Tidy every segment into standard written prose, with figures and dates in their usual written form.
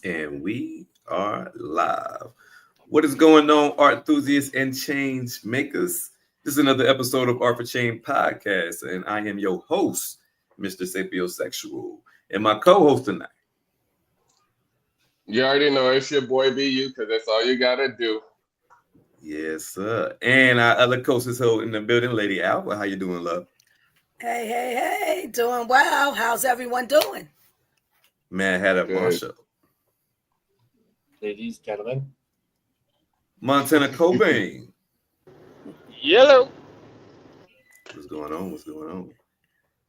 And we are live. What is going on, art enthusiasts and change makers? This is another episode of Art for Change podcast, and I am your host, Mr. Sapiosexual, and my co-host tonight. You already know it's your boy BU because that's all you gotta do. Yes, sir. And our other co-host in the building, Lady Alpha. How you doing, love? Hey, doing well. How's everyone doing? Man, had up on Good. show. Ladies, gentlemen. Montana Cobain. Yellow. What's going on? What's going on?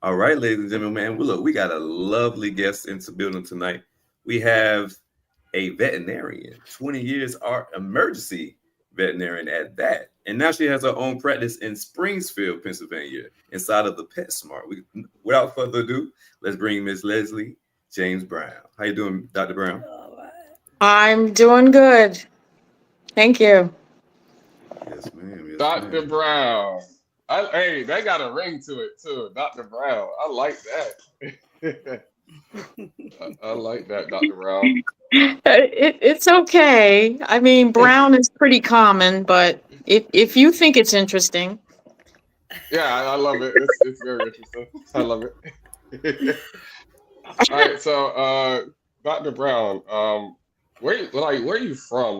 All right, ladies and gentlemen, man. Look, we got a lovely guest into building tonight. We have a veterinarian, 20 years art emergency veterinarian at that. And now she has her own practice in Springfield, Pennsylvania, inside of the PetSmart. Without further ado, let's bring Miss Leslie James Brown. How you doing, Dr. Brown? All right. I'm doing good. Thank you. Yes, ma'am. Yes, Dr. ma'am. Brown. Hey, they got a ring to it too. Dr. Brown. I like that. I like that, Dr. Brown. It's okay. I mean, brown is pretty common, but if you think it's interesting. Yeah, I love it. It's very interesting. I love it. All right, so Dr. Brown, where are you from?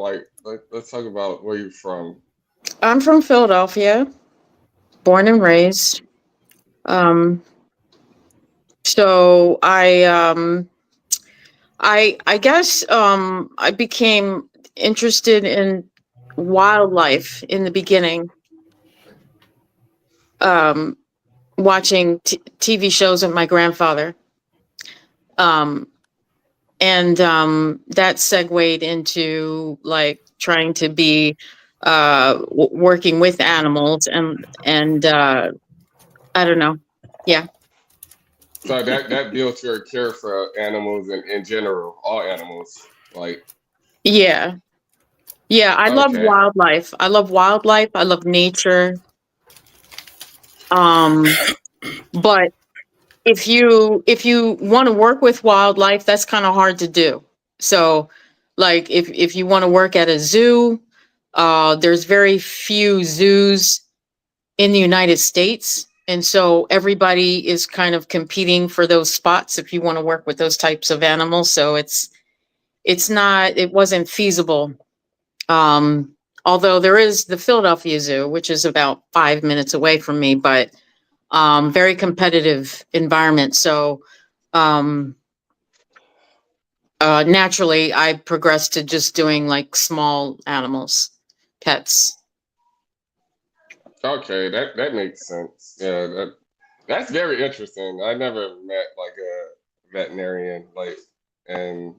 Let's talk about where you're from. I'm from Philadelphia, born and raised. So I guess I became interested in wildlife in the beginning. Watching TV shows with my grandfather. And that segued into like trying to be working with animals and I don't know. Yeah. So that built your care for animals in general, all animals. Like, Yeah. I love okay, wildlife. I love nature. But if you want to work with wildlife, that's kind of hard to do. So like if you want to work at a zoo, there's very few zoos in the United States. And so everybody is kind of competing for those spots if you want to work with those types of animals. So it wasn't feasible. Although there is the Philadelphia Zoo, which is about 5 minutes away from me, but very competitive environment. So naturally, I progressed to just doing like small animals, pets. okay, that makes sense. Yeah, that's very interesting. I never met like a veterinarian and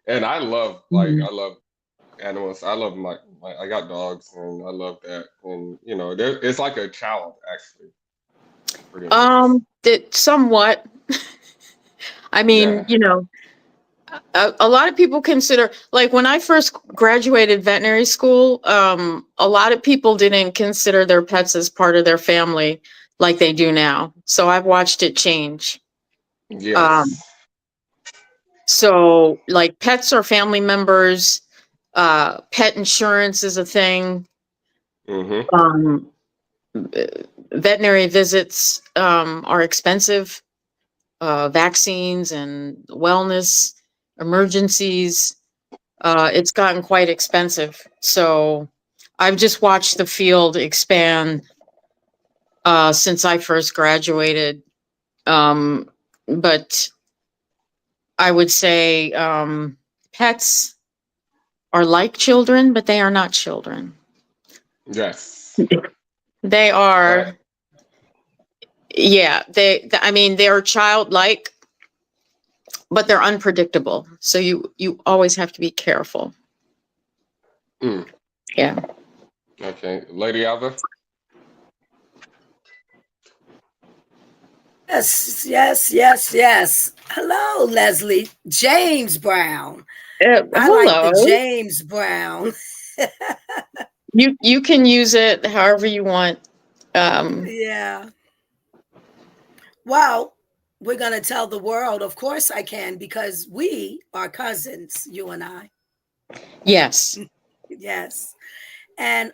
and Mhm. I love animals. I love my I got dogs and I love that. And it's like a child actually, pretty much. That somewhat. I mean, Yeah. a lot of people consider, like when I first graduated veterinary school, a lot of people didn't consider their pets as part of their family like they do now. So I've watched it change. Um, Yes. so like pets are family members. Pet insurance is a thing. Mm-hmm. Um, Veterinary visits are expensive. Vaccines and wellness emergencies. It's gotten quite expensive. So I've just watched the field expand since I first graduated. But I would say pets are like children, but they are not children. Yes. They Uh, are, yeah, I mean, they're childlike, but they're unpredictable. So you always have to be careful. mm, Yeah. okay, Lady Alva. Yes. Hello, Leslie. James Brown. I like the Hello. James Brown. You can use it however you want. Um, Yeah. Well, we're going to tell the world. Of course I can, because we are cousins, you and I. Yes. Yes. And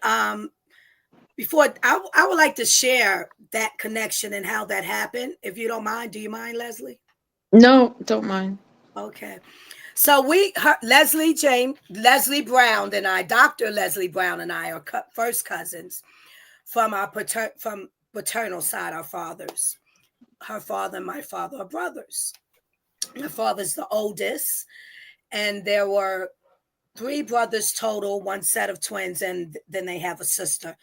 before I would like to share that connection and how that happened, if you don't mind. Do you mind, Leslie? No, don't mind. Okay. So Leslie Brown and I, Dr. Leslie Brown and I are first cousins from our paternal side, our fathers. Her father and my father are brothers. My father's the oldest, and there were 3 brothers total, 1 set of twins, and then they have a sister.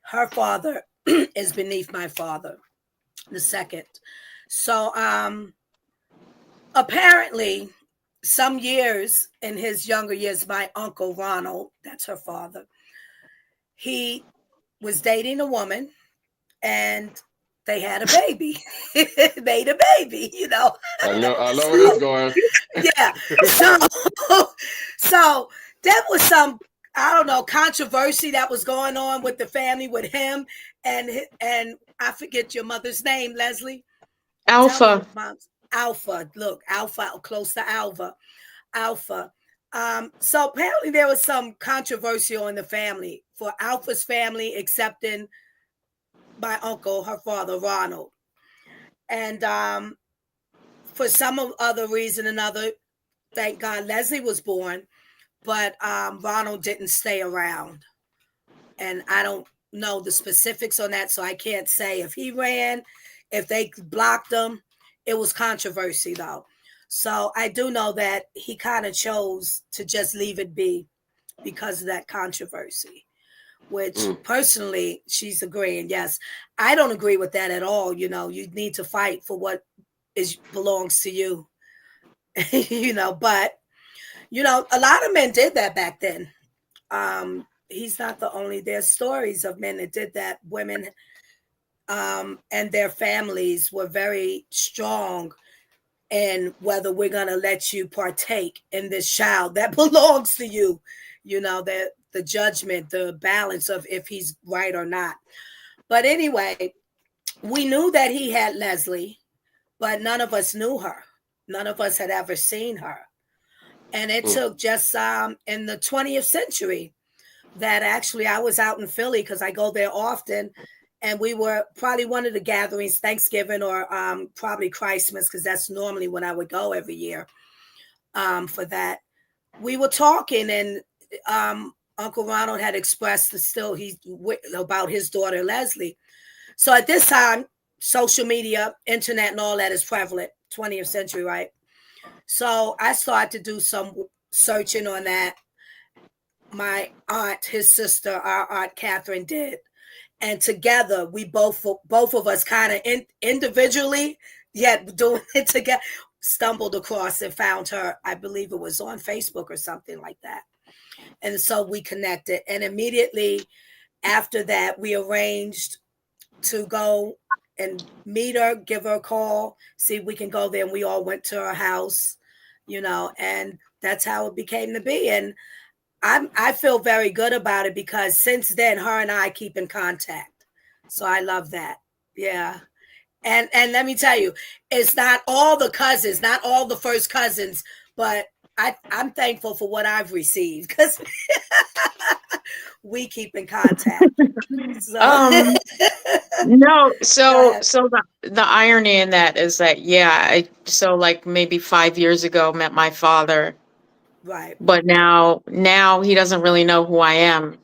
Her father is beneath my father, the second. So apparently some years in his younger years, my uncle Ronald, that's her father, he was dating a woman and they had a baby. Made a baby, you know. I know So, where this is going. yeah. So there was some, I don't know, controversy that was going on with the family, with him and I forget your mother's name, Leslie. Alpha. Mom's Alpha. Look, Alpha, close to Alpha. So apparently there was some controversy in the family for Alpha's family accepting my uncle, her father, Ronald. And for some other reason or another, thank God Leslie was born, but Ronald didn't stay around. And I don't know the specifics on that, so I can't say if he ran, if they blocked him. It was controversy, though. So I do know that he kind of chose to just leave it be because of that controversy, which personally she's agreeing. Yes, I don't agree with that at all. You know, you need to fight for what belongs to you, you know, but, you know, a lot of men did that back then. He's not the only, there's stories of men that did that. Women and their families were very strong in whether we're going to let you partake in this child that belongs to you, you know, that the judgment, the balance of if he's right or not. But anyway, we knew that he had Leslie, but none of us knew her. None of us had ever seen her. And it took just in the 20th century that actually I was out in Philly because I go there often. And we were probably one of the gatherings, Thanksgiving or probably Christmas, because that's normally when I would go every year for that. We were talking, and Uncle Ronald had expressed about his daughter, Leslie. So at this time, social media, internet, and all that is prevalent, 20th century, right? So I started to do some searching on that. My aunt, his sister, our Aunt Catherine did. And together, we both of us kind of individually, yet doing it together, stumbled across and found her. I believe it was on Facebook or something like that. And so we connected. And immediately after that, we arranged to go and meet her, give her a call, see if we can go there. And we all went to her house, you know, and that's how it became to be. And I feel very good about it because since then, her and I keep in contact. So I love that. Yeah. And let me tell you, it's not all the cousins, not all the first cousins, but I'm thankful for what I've received because we keep in contact. So. No, so the irony in that is that like maybe 5 years ago met my father. Right. But now he doesn't really know who I am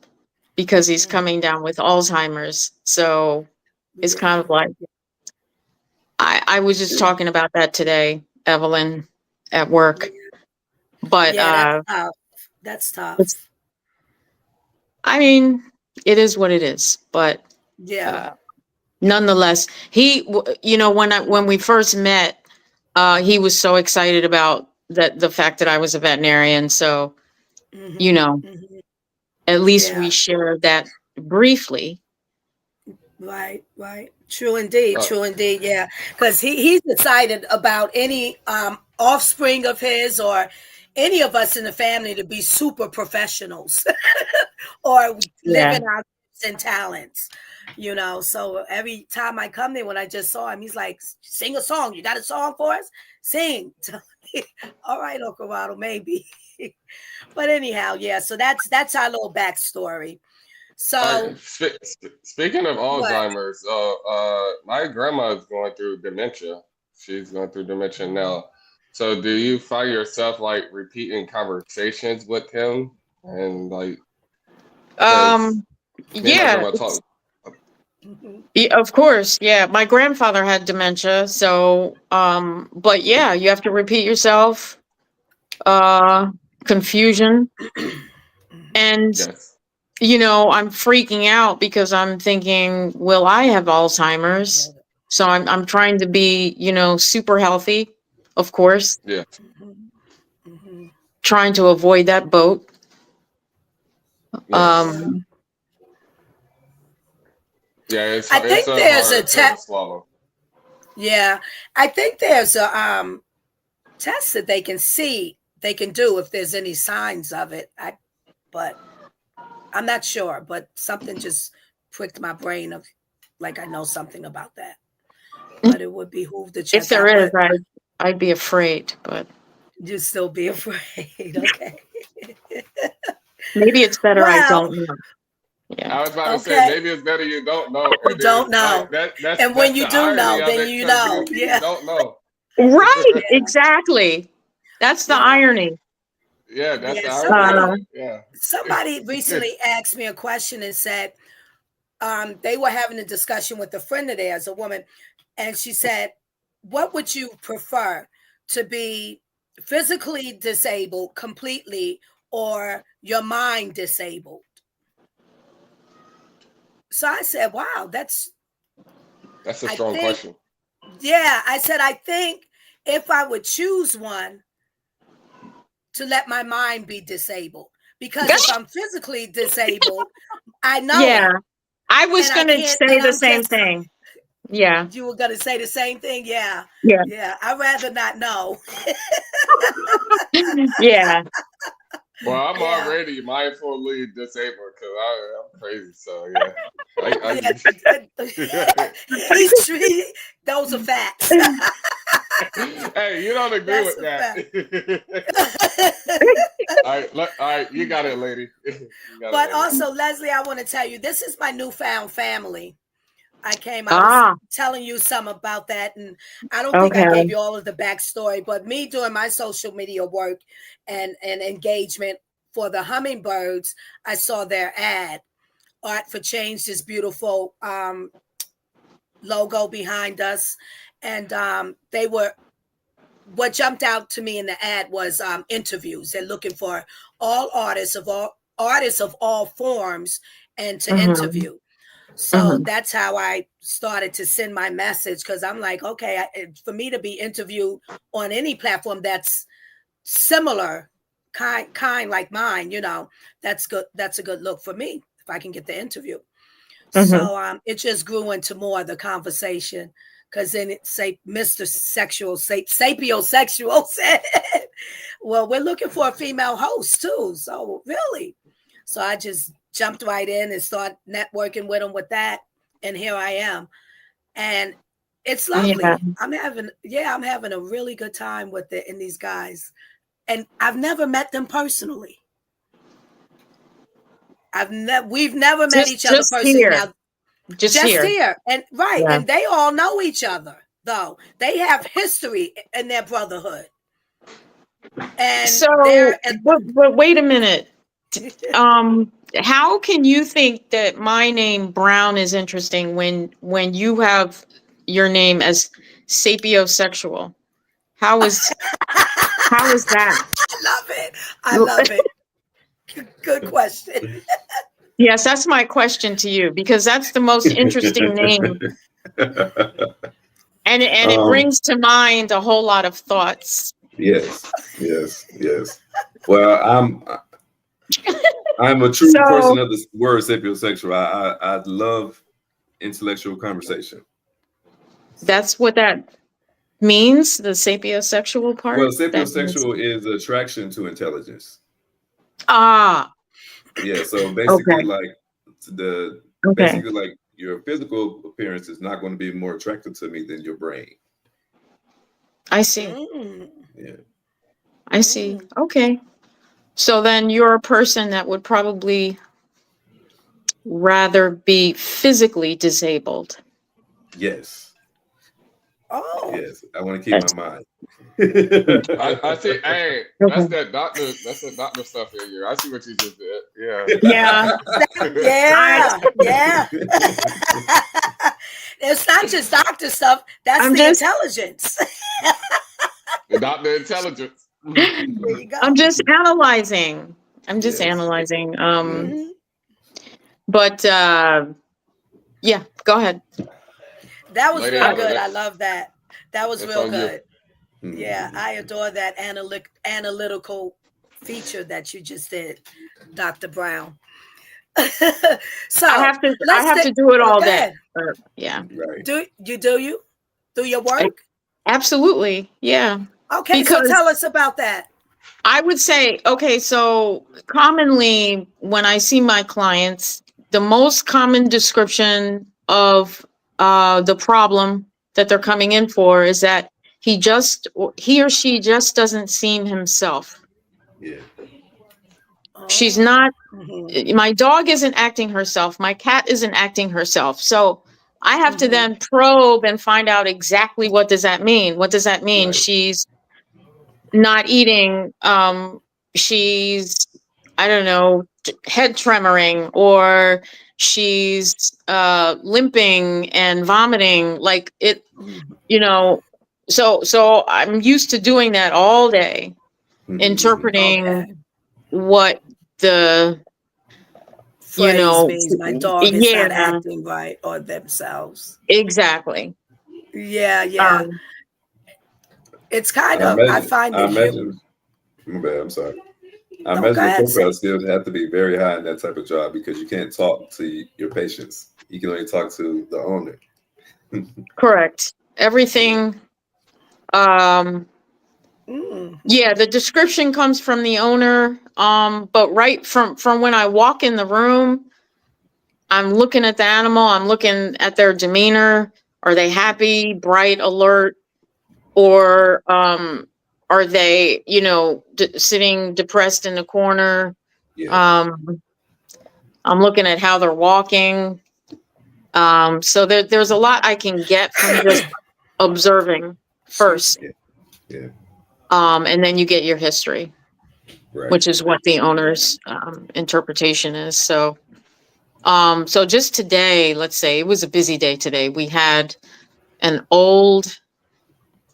because he's coming down with Alzheimer's. So it's kind of like I was just talking about that today, Evelyn, at work. But that's tough. I mean, it is what it is. But nonetheless, he, you know, when we first met, he was so excited about the fact that I was a veterinarian. So, you know, at least we shared that briefly. Right. True indeed. Yeah. Because he's excited about any offspring of his or any of us in the family to be super professionals or living our gifts and talents, you know. So every time I come there, when I just saw him, he's like, sing a song. You got a song for us? Sing. All right, Uncle Ronald, maybe. But anyhow, yeah, so that's our little backstory. So Speaking of what? Alzheimer's, my grandma is going through dementia. She's going through dementia now. So do you find yourself like repeating conversations with him and like? 'Cause me and my Yeah, grandma talk. of course. Yeah, my grandfather had dementia, so but yeah, you have to repeat yourself. Confusion, and Yes. you know, I'm freaking out because I'm thinking, will I have Alzheimer's? So I'm trying to be, you know, super healthy, of course, Yeah. trying to avoid that boat. Yes. Yeah. I It's think a there's a hard pill to swallow. yeah, I think there's a test that they can do if there's any signs of it. But I'm not sure, but something just pricked my brain of like I know something about that. But it would behoove to If check there out. is, But I'd be afraid, but you still be afraid. Okay. maybe it's better I Well, don't know. Yeah. I was about to say okay. maybe it's better you don't know, We and then don't like know. And that's when the you do irony know, of then it you because know. you Yeah. don't know. Right, exactly. That's the Yeah. irony. Yeah, that's Yeah. the irony of Uh, it. Yeah. Somebody recently asked me a question and said, they were having a discussion with a friend of theirs, a woman, and she said, what would you prefer, to be physically disabled completely or your mind disabled? So I said, wow, That's a I strong think, question. yeah, I said, I think if I would choose one, to let my mind be disabled. Because if I'm physically disabled, I know yeah, it I was and I going to can't, say and the I'm same just, thing. Yeah, you were going to say the same thing? Yeah. yeah, Yeah. I'd rather not know. yeah. Well, I'm Yeah. already mindfully disabled because I'm crazy. So yeah, Yeah. I Those are facts. hey, you don't agree That's with a fact. that. All right, you got it, lady. You got it, But lady. also, Leslie, I want to tell you, this is my newfound family. I was Ah, telling you some about that, and I don't think I okay. gave you all of the backstory, but me doing my social media work and engagement for the hummingbirds, I saw their ad, Art for Change, this beautiful logo behind us. And they were, what jumped out to me in the ad was interviews. They're looking for all artists of all forms and to Mm-hmm. interview. So Mm-hmm. that's how I started to send my message, because I'm like, okay, for me to be interviewed on any platform that's similar, kind like mine, you know, that's good. That's a good look for me if I can get the interview. Mm-hmm. So it just grew into more of the conversation, because then it say Mr. Sexual, sapiosexual said, well, we're looking for a female host too. So really, so I just jumped right in and started networking with them with that, and here I am, and it's Yeah. lovely. I'm having a really good time with it and these guys, and I've never met them personally. We've never met each other Just personally. here. Now, Just just here. here, and right, Yeah. and they all know each other though. They have history in their brotherhood, and So, they're and but wait a minute. How can you think that my name Brown is interesting when you have your name as sapiosexual? How is how is that? I love it. I love it. Good question. Yes, that's my question to you, because that's the most interesting name, and it um, brings to mind a whole lot of thoughts. yes, yes, yes. Well, I'm a true person So of the word sapiosexual. I love intellectual conversation. that's what that means, the sapiosexual Well, part. That means sapiosexual is attraction to intelligence. ah, Yeah, so basically, okay. like the Okay. basically like your physical appearance is not going to be more attractive to me than your brain. I see. Mm, Yeah. I see. mm. Okay. So then you're a person that would probably rather be physically disabled. Yes. Oh, Yes. I want to keep my That's mind. I see. Hey, okay. That's that doctor stuff in you. I see what you just did. Yeah. Yeah. I yeah, yeah. It's not just doctor stuff. That's I'm the just intelligence. The doctor intelligence. There you I'm go. just analyzing. I'm just Yes. analyzing. Yes. Hmm. But yeah, go ahead. That was Lady real I, Allen, good. I love that. That was that's real on you. good. Yeah, Mhm. I adore that analytical feature that you just did, Dr. Brown. So I let's have stick. to do it all day. Okay. Yeah. Right. Do you do your I, work? absolutely. Yeah. Okay, so Because tell us about that. I would say, okay, so commonly when I see my clients, the most common description of the problem that they're coming in for is that he or she just doesn't seem himself. Yeah. She's Oh. not, Hmm. my dog isn't acting herself. My cat isn't acting herself. So I have to Hmm. then probe and find out exactly what does that mean? What does that mean? Right. She's not eating. She's, I don't know, head tremoring, or she's limping and vomiting. Like it, you know. So I'm used to doing that all day, Mhm. interpreting Okay. what the you Phrase know means my dog is yeah, not acting right or themselves. exactly. Yeah, yeah. um It's kind I of, I imagine. find I it imagine. My bad. I'm sorry. I no, go imagine your ahead, profile say. skills have to be very high in that type of job because you can't talk to your patients. You can only talk to the owner. Correct. Yeah. Everything. um Mm, Yeah, the description comes from the owner. But right from when I walk in the room, I'm looking at the animal, I'm looking at their demeanor. Are they happy, bright, alert, or are they, sitting depressed in the corner? Yeah. Um, I'm looking at how they're walking. So there's a lot I can get from just observing excuse first. me. Yeah. And then you get your history, Right. which is what the owner's interpretation is. So just today, let's say it was a busy day today. We had an old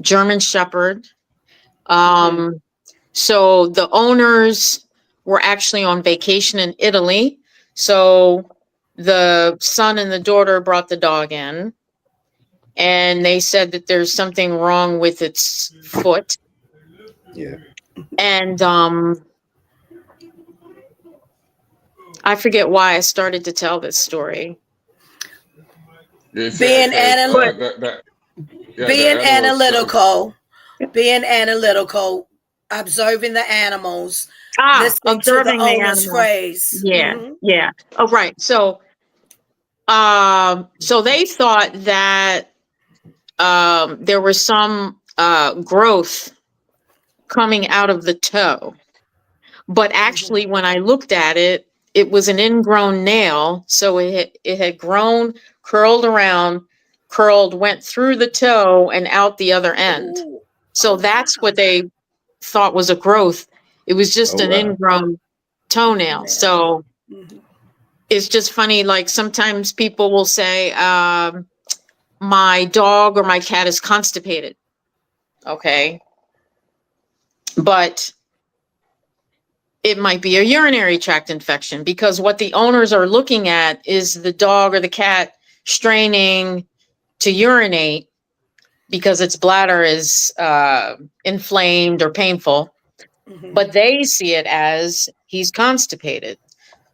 German Shepherd. Um, so the owners were actually on vacation in Italy. So the son and the daughter brought the dog in, and they said that there's something wrong with its foot. Yeah. And I forget why I started to tell this story. They said Being because But the being animals shouldn't. analytical, being analytical, observing the animals, listening to the observing the owner's animal. phrase. Yeah, Hmm. yeah. Oh, right. So they thought that there was some growth coming out of the toe, but actually, when I looked at it, it was an ingrown nail. So it had grown, curled around, curled, went through the toe and out the other end. Ooh, So oh that's what wow. they thought was a growth. It was just Oh an wow. ingrown toenail. Now. So Mhm. it's just funny. Like sometimes people will say, my dog or my cat is constipated. Okay. But it might be a urinary tract infection, because what the owners are looking at is the dog or the cat straining to urinate because its bladder is inflamed or painful. Mhm. But they see it as he's constipated.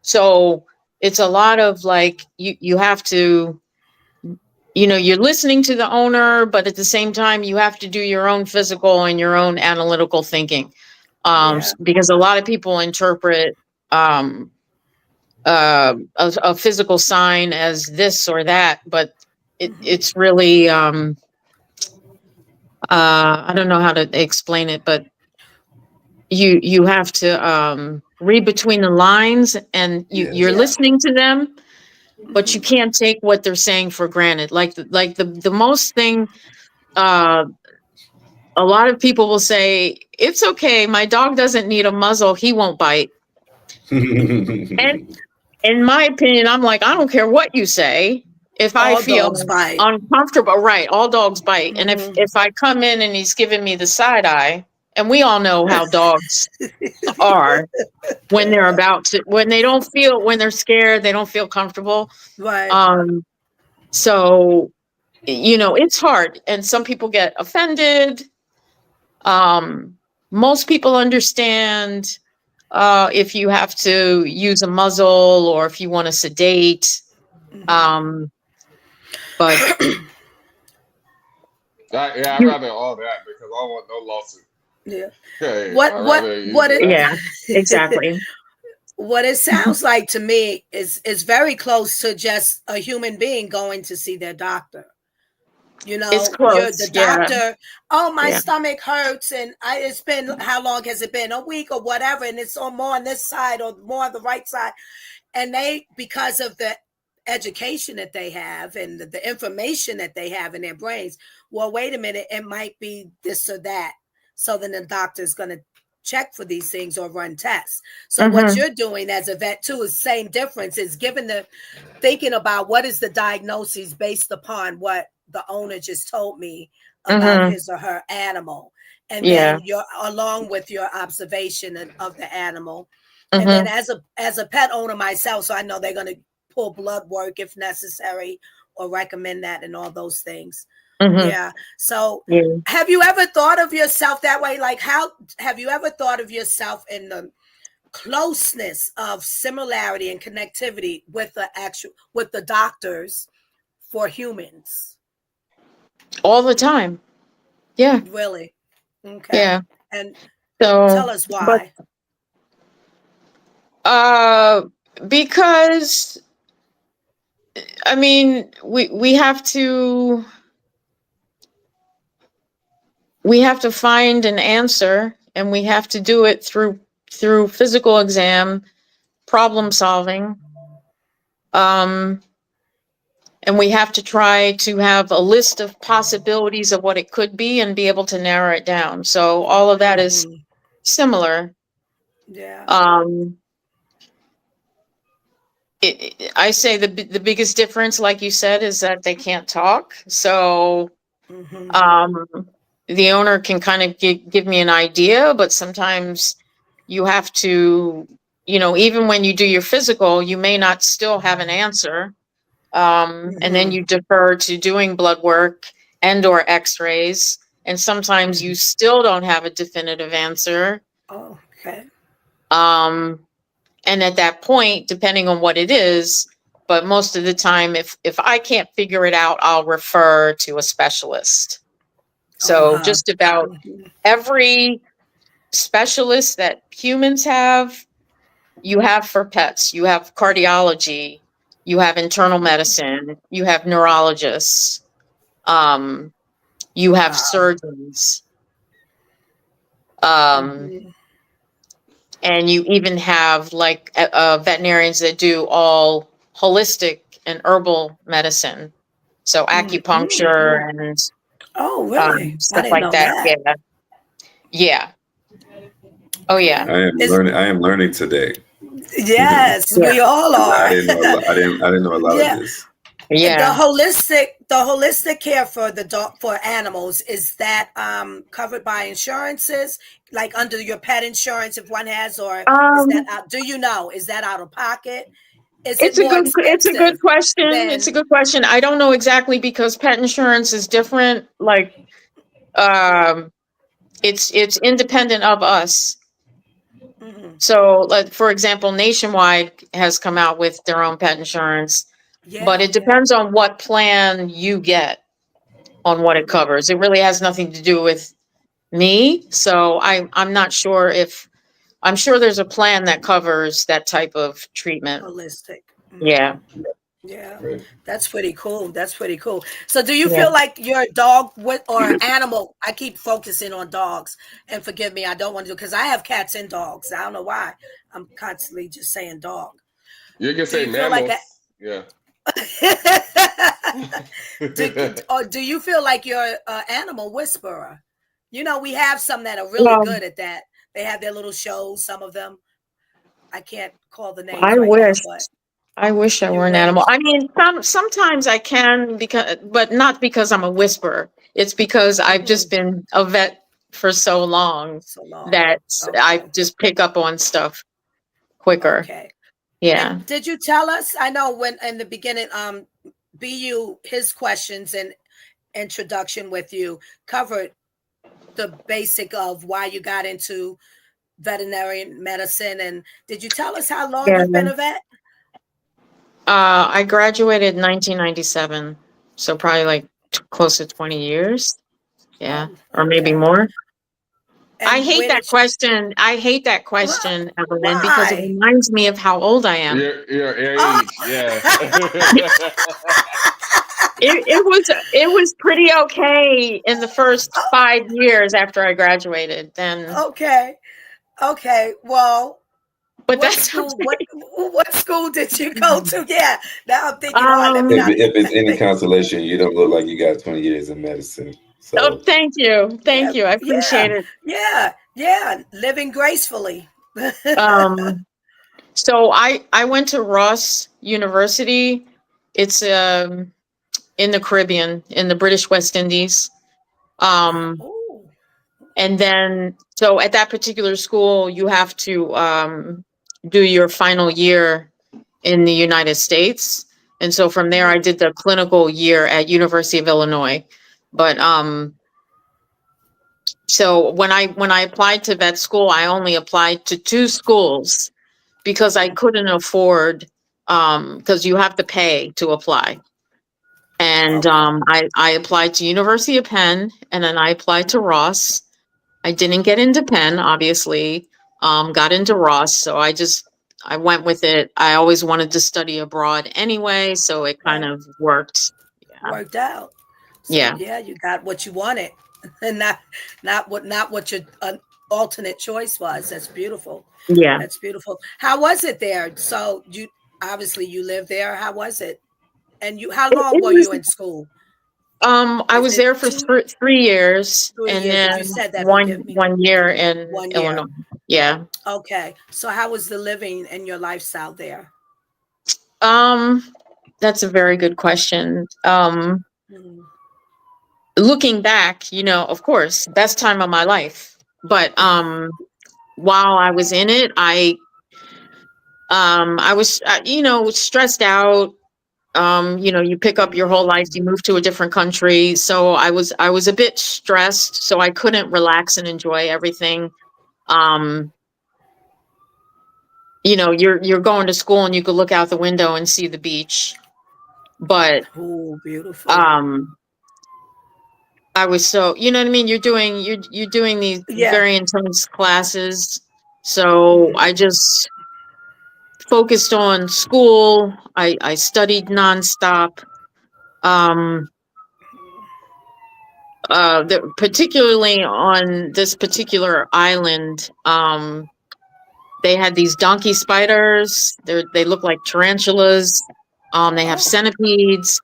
So it's a lot of like, you have to, you're listening to the owner, but at the same time, you have to do your own physical and your own analytical thinking. Yeah. Because a lot of people interpret um, a physical sign as this or that, but it's really I don't know how to explain it, but you have to read between the lines, and you're Yeah. listening to them, but you can't take what they're saying for granted. Like the most thing, a lot of people will say, it's okay, my dog doesn't need a muzzle, he won't bite. And in my opinion, I'm like, I don't care what you say. If I All feel dogs bite. uncomfortable, right? All dogs bite. And if I come in and he's giving me the side eye, and we all know how dogs are when they're when they don't feel, when they're scared, they don't feel comfortable. Right. So, it's hard, and some people get offended. Most people understand if you have to use a muzzle or if you want to sedate. But I'd rather all that because I don't want no lawsuit. Yeah. Okay, What it yeah, exactly. What it sounds like to me is very close to just a human being going to see their doctor. It's You're close. the doctor. Oh, my Yeah. stomach hurts, and it's been, how long has it been? A week or whatever, and it's on more on this side or more on the right side. And they, because of the education that they have and the information that they have in their brains, well, wait a minute, it might be this or that. So then the doctor's going to check for these things or run tests. So what you're doing as a vet too is same difference, is thinking about what is the diagnosis based upon what the owner just told me about his or her animal. And then you're, along with your observation of the animal. And then as a pet owner myself, so I know they're going to pull blood work if necessary or recommend that and all those things. Yeah. So have you ever thought of yourself that way? Like, how have you ever thought of yourself in the closeness of similarity and connectivity with the doctors for humans? All the time. Yeah. Really? Okay. Yeah. And so tell us why. Because I mean, we have to find an answer, and we have to do it through physical exam, problem solving. And we have to try to have a list of possibilities of what it could be and be able to narrow it down. So all of that is similar. Yeah. I say the biggest difference, like you said, is that they can't talk. So the owner can kind of give me an idea, but sometimes you have to, even when you do your physical, you may not still have an answer. And then you defer to doing blood work and or x-rays. And sometimes you still don't have a definitive answer. Oh, okay. And at that point, depending on what it is, but most of the time, if I can't figure it out, I'll refer to a specialist. So just about every specialist that humans have, you have for pets. You have cardiology, you have internal medicine, you have neurologists, you have surgeons, and you even have like veterinarians that do all holistic and herbal medicine. So acupuncture and really? stuff like that. Yeah. Oh yeah. I am learning today. Yes, we all are. I didn't know a lot of this. Yeah. The holistic care for for animals, is that covered by insurances, like under your pet insurance if one has, or is that out, is that out of pocket? It's a good question. It's a good question. I don't know exactly, because pet insurance is different. Like it's independent of us. So, like, for example, Nationwide has come out with their own pet insurance, but it depends on what plan you get on what it covers. It really has nothing to do with me. So I'm not sure if I'm sure there's a plan that covers that type of treatment. Holistic. Yeah. Yeah, Right. that's pretty cool. That's pretty cool. So, do you Yeah. feel like you're a dog or animal? I keep focusing on dogs, and forgive me, I don't want to do because I have cats and dogs. I don't know why I'm constantly just saying dog. You can Do say you feel like mammals. Yeah. do you feel like you're an animal whisperer? You know, we have some that are really Well, good at that. They have their little shows. Some of them, I can't call the names I right now, wish. but I wish I you were an wish. animal. I mean, sometimes I can but not because I'm a whisperer. It's because I've just been a vet for so long So long. that I Okay. just pick up on stuff quicker. Okay. Yeah. And did you tell us? I know when in the beginning, BU his questions and introduction with you covered the basic of why you got into veterinary medicine. And did you tell us how long Yeah. you've been a vet? I graduated in 1997, so probably like close to 20 years. Yeah, Oh, or maybe okay. more. I And hate where that did you? question. I hate that question, Evelyn, because it Why? reminds me of how old I am. Your Oh. age, yeah. It was pretty okay in the first 5 years after I graduated. Then, Okay. Okay. Well, but what that's school? What school did you go okay. to? Yeah. Now I'm thinking hard. Let me not. If it's any consolation, you don't look like you got 20 years in medicine. Oh, So thank you, Yeah. thank you. I Yeah. appreciate it. Yeah. Living gracefully. Um, so I went to Ross University. It's in the Caribbean, in the British West Indies. Oh. And then, so at that particular school, you have to do your final year in the United States. And so from there, I did the clinical year at University of Illinois. But so when I applied to vet school, I only applied to 2 schools because I couldn't afford because you have to pay to apply. And Okay. I applied to University of Penn, and then I applied to Ross. I didn't get into Penn, obviously. Got into Ross, so I went with it. I always wanted to study abroad anyway, so it kind Right. of worked. Yeah, Worked out. So yeah, yeah, you got what you wanted, and not what your alternate choice was. That's beautiful. yeah. That's beautiful. How was it there? So you obviously you lived there. How was it? And how long It were was. you in school? I Is was it there for 3 years, 3 years? and Because you then said that. one Forgive me. 1 year in 1 year. Illinois. Yeah. Okay. So how was the living and your lifestyle there? Um, that's a very good question. Mm. Looking back, of course, best time of my life. But while I was in it, I was stressed out. You pick up your whole life, you move to a different country. So I was a bit stressed, so I couldn't relax and enjoy everything. Um, you're going to school and you could look out the window and see the beach. But Oh, beautiful. I was so, you know what I mean? You're doing these Yeah. very intense classes. So I just focused on school. I studied nonstop. Um, particularly on this particular island, they had these donkey spiders. They look like tarantulas. They have Oh. centipedes,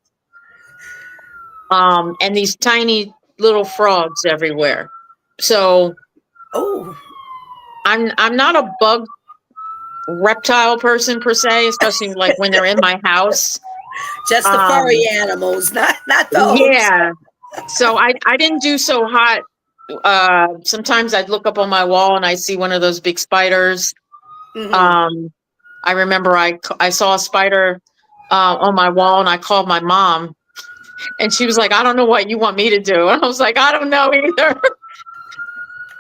and these tiny little frogs everywhere. So Oh. I'm not a bug reptile person per se, especially like when they're in my house. Just the furry animals, not those. Yeah. So I didn't do so hot. Sometimes I'd look up on my wall and I see one of those big spiders. Mm-hmm. I remember I saw a spider on my wall and I called my mom and she was like, I don't know what you want me to do. And I was like, I don't know either.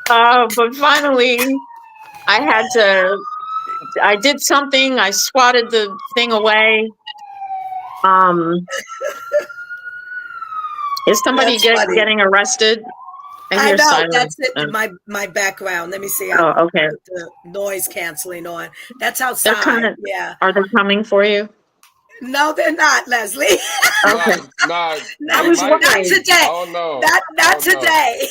But finally I did something. I swatted the thing away. Is somebody That's funny. getting arrested? I hear know sirens. that's it. My background. Let me see. I Oh, okay. put the noise canceling on. That's They're outside. coming. Yeah. Are they coming for you? No, they're not, Leslie. Okay. Nah, I they not, was might not worried. be. today. I don't know. Not today.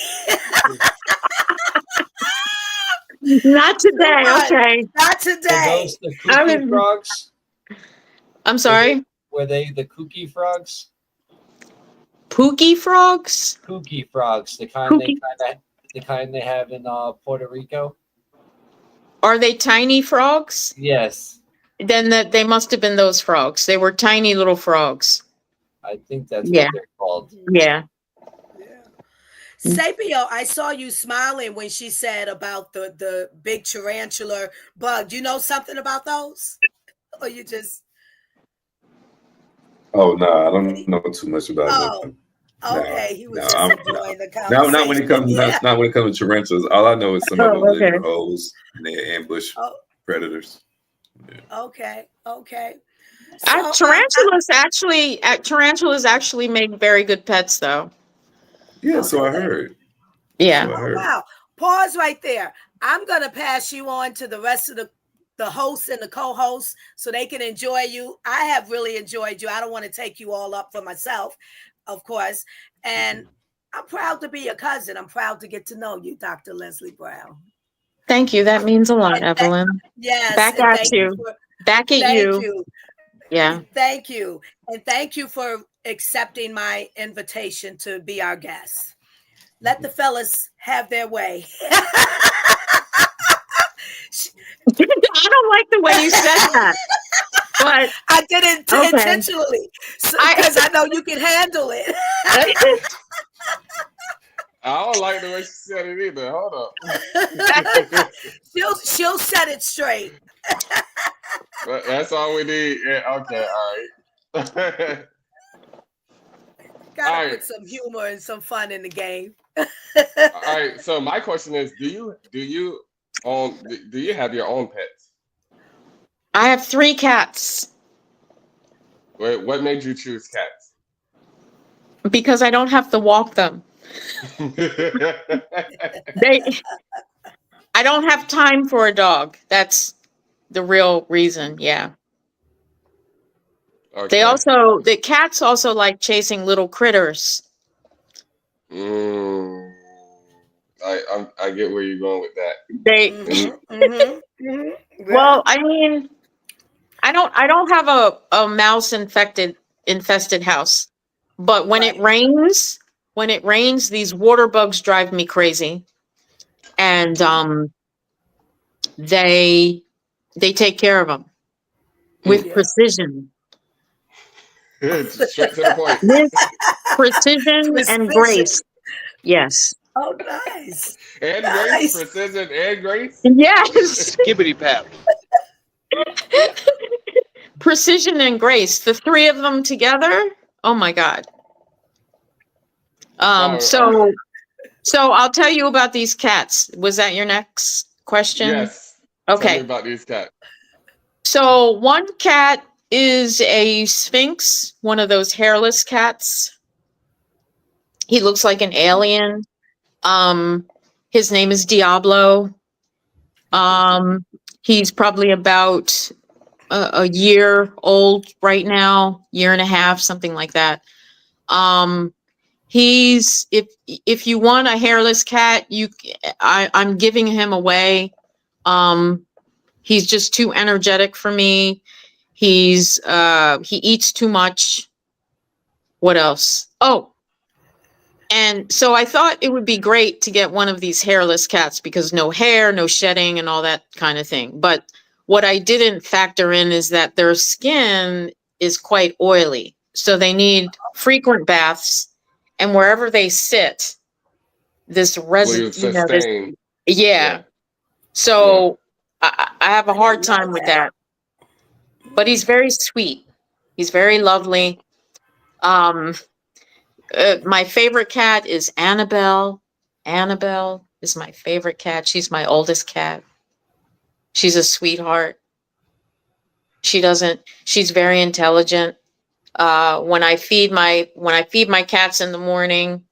Not today. What? Okay. Not Were today. those the I kooky was. frogs? I'm sorry. Were they the kooky frogs? Pookie frogs. Kooky frogs, Pookie. the kind they have in Puerto Rico. Are they tiny frogs? Yes, Then that they must have been those frogs. They were tiny little frogs. I think that's Yeah. what they're called. Yeah. Yeah. Sapio, I saw you smiling when she said about the big tarantula bug. Do you know something about those? Or you just Oh no, I don't know too much about oh, them. okay. He was No, just enjoying the not when it conversation. comes Yeah. not when it comes to tarantulas. All I know is some of them Oh, live okay. in holes and they ambush Oh, predators. Yeah. okay. Okay. So Tarantulas actually make very good pets, though. Yeah, oh, so I do they? heard. Yeah. So I Oh heard. wow. Pause right there. I'm gonna pass you on to the rest of the hosts and the co-hosts so they can enjoy you. I have really enjoyed you. I don't want to take you all up for myself, of course. And I'm proud to be your cousin. I'm proud to get to know you, Dr. Leslie Brown. Thank you. That means a lot, And Evelyn. yes, Back and at you. Back at thank you. you. Yeah. Thank you. And thank you for accepting my invitation to be our guest. Let the fellas have their way. I don't like the way you said that, but I did it okay. intentionally because I know you can handle it. I don't like the way she said it either. Hold up. she'll set it straight. That's all we need. Yeah, okay, all right. Gotta All right. put some humor and some fun in the game. All right. So my question is, do you have your own pets? I have 3 cats Wait, what made you choose cats? because I don't have to walk them. I don't have time for a dog. That's the real reason. Yeah. Okay. The cats also like chasing little critters. Mm, I get where you're going with that. They Well, I mean, I don't have a mouse infested house. But when it rains, these water bugs drive me crazy. And they take care of them with precision. Straight to the point. With precision and grace. Yes. Oh, nice. And Nice. grace, precision and grace. Yes. Skibbity pap. Precision and grace. The 3 of them together. Oh my God. So I'll tell you about these cats. Was that your next question? Yes. Okay. Tell me about these cats. So one cat is a Sphinx, one of those hairless cats. He looks like an alien. His name is Diablo. He's probably about a year old right now, year and a half, something like that. He's if you want a hairless cat, I'm giving him away. He's just too energetic for me. He eats too much. What else? Oh, and so I thought it would be great to get one of these hairless cats because no hair, no shedding, and all that kind of thing. But what I didn't factor in is that their skin is quite oily. So they need frequent baths. And wherever they sit, this residue, sustain. Yeah. So I have a hard time with that. But he's very sweet. He's very lovely. My favorite cat is Annabelle. Annabelle is my favorite cat. She's my oldest cat. She's a sweetheart. She's very intelligent. When I feed my cats in the morning,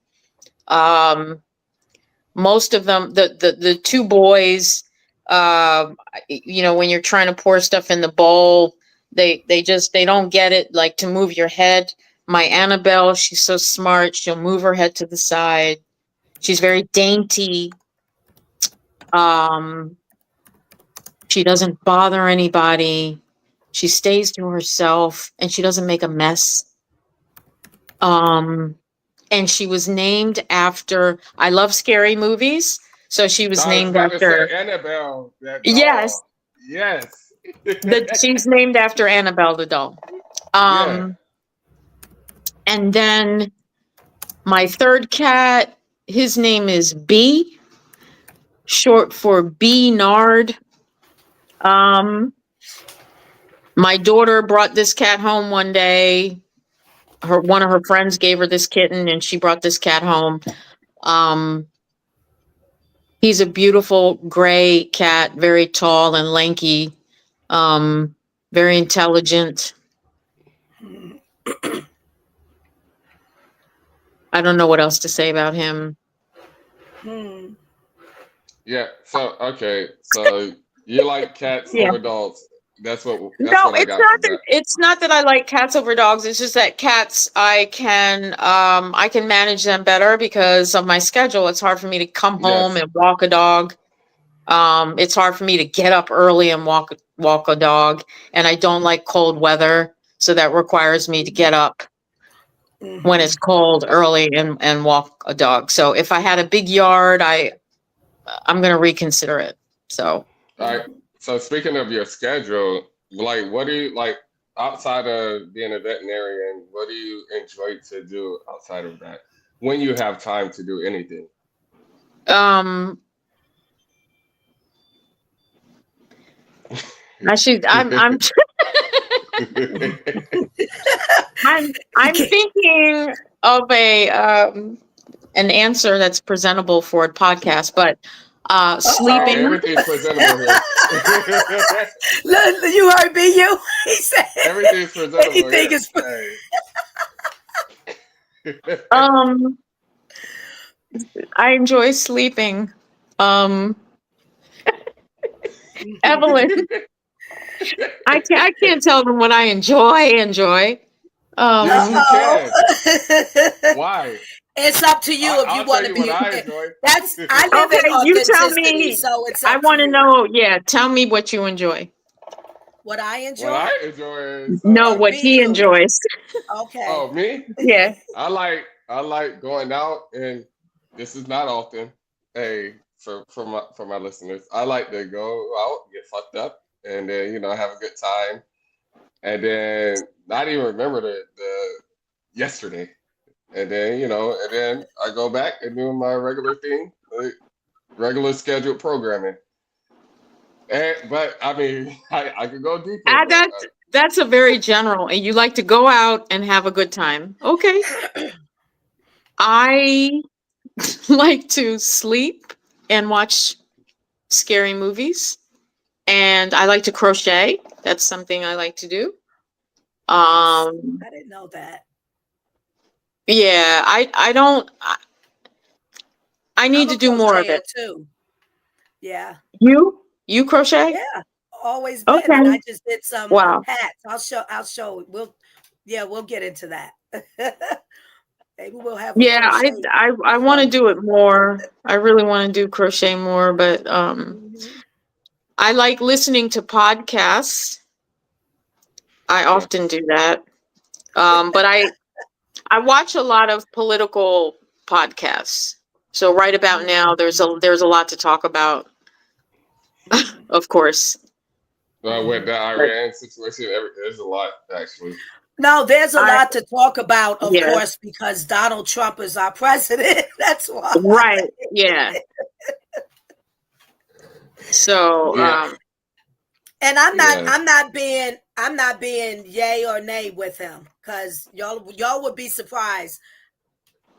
most of them, the two boys, you know, when you're trying to pour stuff in the bowl, they don't get it, like to move your head. My Annabelle, she's so smart. She'll move her head to the side. She's very dainty. She doesn't bother anybody. She stays to herself and she doesn't make a mess. And she was named after, I love scary movies. So she was I was named about to say after, Annabelle, that yes, doll. Yes. she's named after Annabelle the doll. Yeah. And then my third cat, his name is B, short for B Nard. My daughter brought this cat home one day. One of her friends gave her this kitten and she brought this cat home. He's a beautiful gray cat, very tall and lanky, very intelligent. I don't know what else to say about him. Yeah. So okay. So you like cats Yeah. over dogs. That's what No, I got from that. it's not that I like cats over dogs. It's just that cats, I can manage them better because of my schedule. It's hard for me to come home Yes. and walk a dog. It's hard for me to get up early and walk a dog, and I don't like cold weather, so that requires me to get up when it's cold early and walk a dog. So if I had a big yard, I'm going to reconsider it. So. All right. So speaking of your schedule, like what do you like outside of being a veterinarian, what do you enjoy to do outside of that? When you have time to do anything? Actually, I'm thinking of an answer that's presentable for a podcast, but sleeping. Everything's presentable here. Look, you heard me. He said Everything's presentable. anything is. I enjoy sleeping. Evelyn, I can't tell them what I enjoy. Yes, you can. Why? It's up to you if you want to be. What I enjoy. I live in Okay, you tell me. So it's I want to you. know. Yeah, tell me what you enjoy. What I enjoy. What I enjoy is no, what he enjoys. Okay. Oh, me? Yeah. I like going out, and this is not often. Hey, for my listeners, I like to go out, get fucked up, and then have a good time, and then not even remember the yesterday, and then I go back and do my regular thing, like regular scheduled programming. But I mean, I could go deeper. That's a very general. And you like to go out and have a good time. Okay. I like to sleep and watch scary movies, and I like to crochet. That's something I like to do. I didn't know that. Yeah, I don't. I need to do more of it too. Yeah. You crochet? Yeah, always been. Okay. And I just did some hats. I'll show. We'll get into that. Maybe we'll have. Yeah, I want to do it more. I really want to do crochet more, but I like listening to podcasts. I often do that, but I watch a lot of political podcasts. So right about now, there's a lot to talk about. Of course. With the Iran situation, there's a lot actually. No, there's a lot to talk about, of course, because Donald Trump is our president. That's why. Right. Yeah. So. And I'm not being yay or nay with him, because y'all would be surprised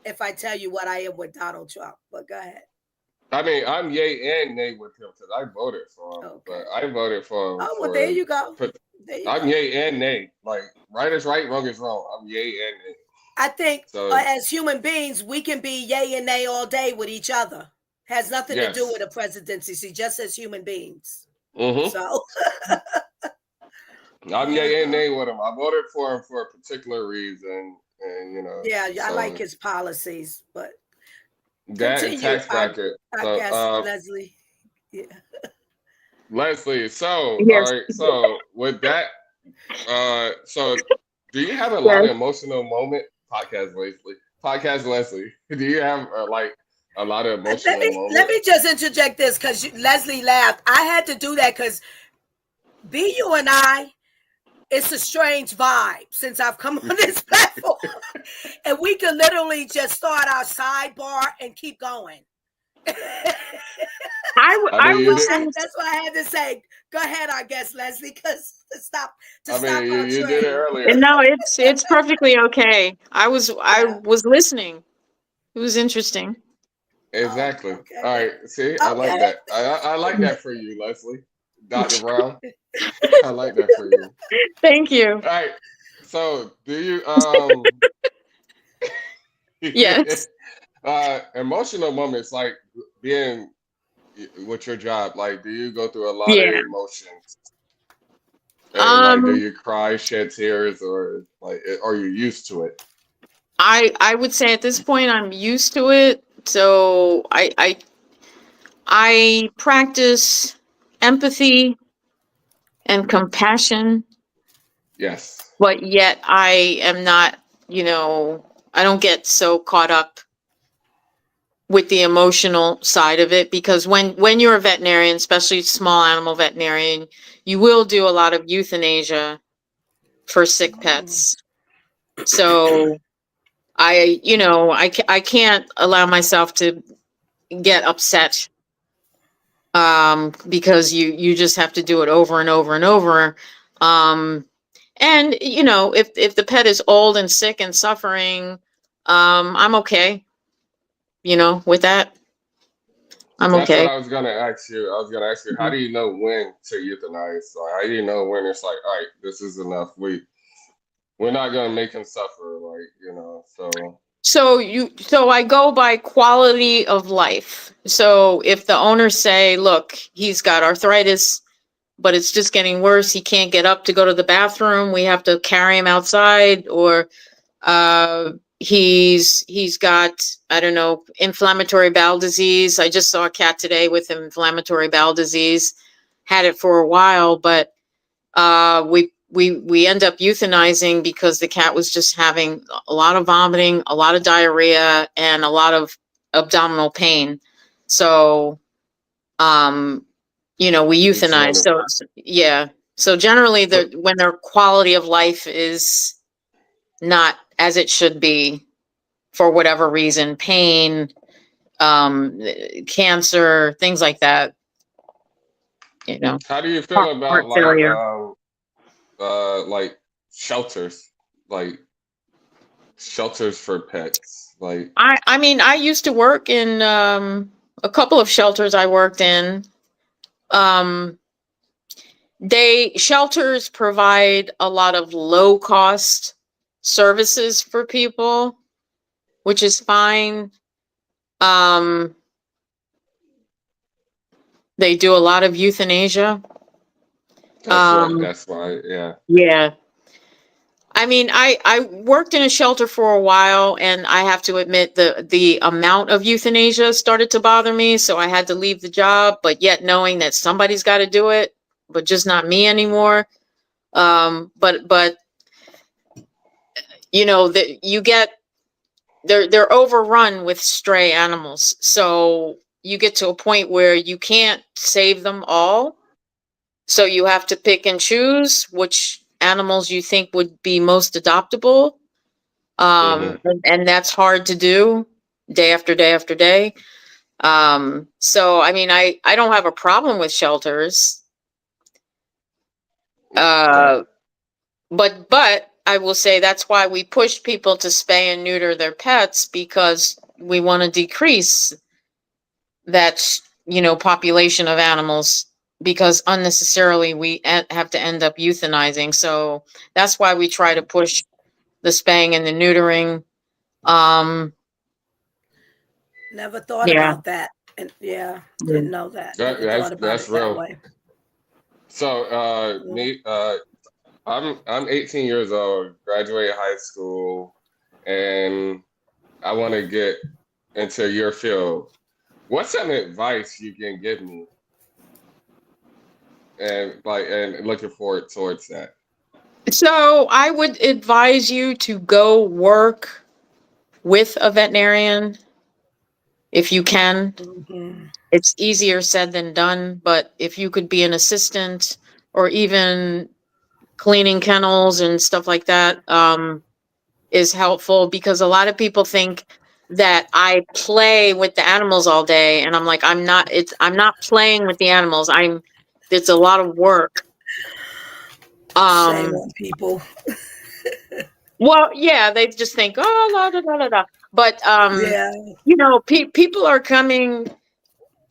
if I tell you what I am with Donald Trump. But go ahead. I mean, I'm yay and nay with him because I voted for him. Okay. But I voted for him. Oh, well, there you go. I'm yay and nay. Like, right is right, wrong is wrong. I'm yay and nay. I think as human beings, we can be yay and nay all day with each other. Has nothing to do Yes. with a presidency. See, just as human beings. Mm-hmm. So I'm yay and nay with him. I voted for him for a particular reason, and yeah, I like so his policies, but that and continue. tax bracket. I So, guess Leslie. Yeah. Leslie. So, all Yes. right. So, with that, so do you have a lot Yes. of emotional moment? Podcast Leslie. Do you have like a lot of emotional Let me moments? just interject this because Leslie laughed. I had to do that because BU and I, it's a strange vibe since I've come on this platform, and we can literally just start our sidebar and keep going. I I mean, you would did. say, That's why I had to say, go ahead, I guess, Leslie, because to stop I mean, you, our you did it train. earlier. no, it's perfectly okay. I Yeah. was listening. It was interesting. Oh, Exactly. okay. All right. See, I like Okay. that. I like that for you, Leslie. Dr. Brown. I like that for you. Thank you. All right. So, do you Yes. emotional moments like being with your job? Like, do you go through a lot of Yeah. emotions? And like, do Um, you cry, shed tears, or like, are you used to it? I would say at this point I'm used to it. So I practice empathy and compassion, Yes. but yet I am not, I don't get so caught up with the emotional side of it, because when you're a veterinarian, especially small animal veterinarian, you will do a lot of euthanasia for sick pets. So I can't allow myself to get upset, because you just have to do it over and over and over. And if the pet is old and sick and suffering, I'm okay, with that. I'm That's what okay. I was gonna ask you. I was gonna ask you, how do you know when to euthanize? Like, how do you know when it's like, all right, this is enough. We're not gonna make him suffer. Like, so So I go by quality of life. So if the owners say, look, he's got arthritis, but it's just getting worse, he can't get up to go to the bathroom, we have to carry him outside, or he's got, I don't know, inflammatory bowel disease. I just saw a cat today with inflammatory bowel disease, had it for a while, but we end up euthanizing because the cat was just having a lot of vomiting, a lot of diarrhea, and a lot of abdominal pain. So we it's euthanize. one. So yeah. So generally, when their quality of life is not as it should be, for whatever reason, pain, cancer, things like that. How do you Heart, feel about heart failure. like shelters, like shelters for pets, like I mean, I used to work in a couple of shelters I worked in. Um, shelters provide a lot of low cost services for people, which is fine. Um, they do a lot of euthanasia. Um, that's why, yeah. yeah. I mean, I worked in a shelter for a while, and I have to admit the amount of euthanasia started to bother me, so I had to leave the job, but yet knowing that somebody's got to do it, but just not me anymore. But that you get, they're overrun with stray animals, so you get to a point where you can't save them all, so you have to pick and choose which animals you think would be most adoptable. Hmm. And that's hard to do day after day after day. So I mean, I don't have a problem with shelters. Right. uh but I will say that's why we push people to spay and neuter their pets, because we want to decrease that population of animals, because unnecessarily we have to end up euthanizing. So that's why we try to push the spaying and the neutering. um Never thought yeah. about that. And yeah, Yeah. didn't know that. Never thought about That's it that real. way. So Yeah. me I'm 18 years old, graduated high school, and I want to get into your field. What's some advice you can give me, and looking forward towards that? So I would advise you to go work with a veterinarian if you can. Mhm. It's easier said than done, but if you could be an assistant or even cleaning kennels and stuff like that, is helpful, because a lot of people think that I play with the animals all day, and I'm like, I'm not playing with the animals. It's a lot of work. Shame Um, on people. well, yeah, they just think, oh, la, da, da, da, da. But, Yeah. people are coming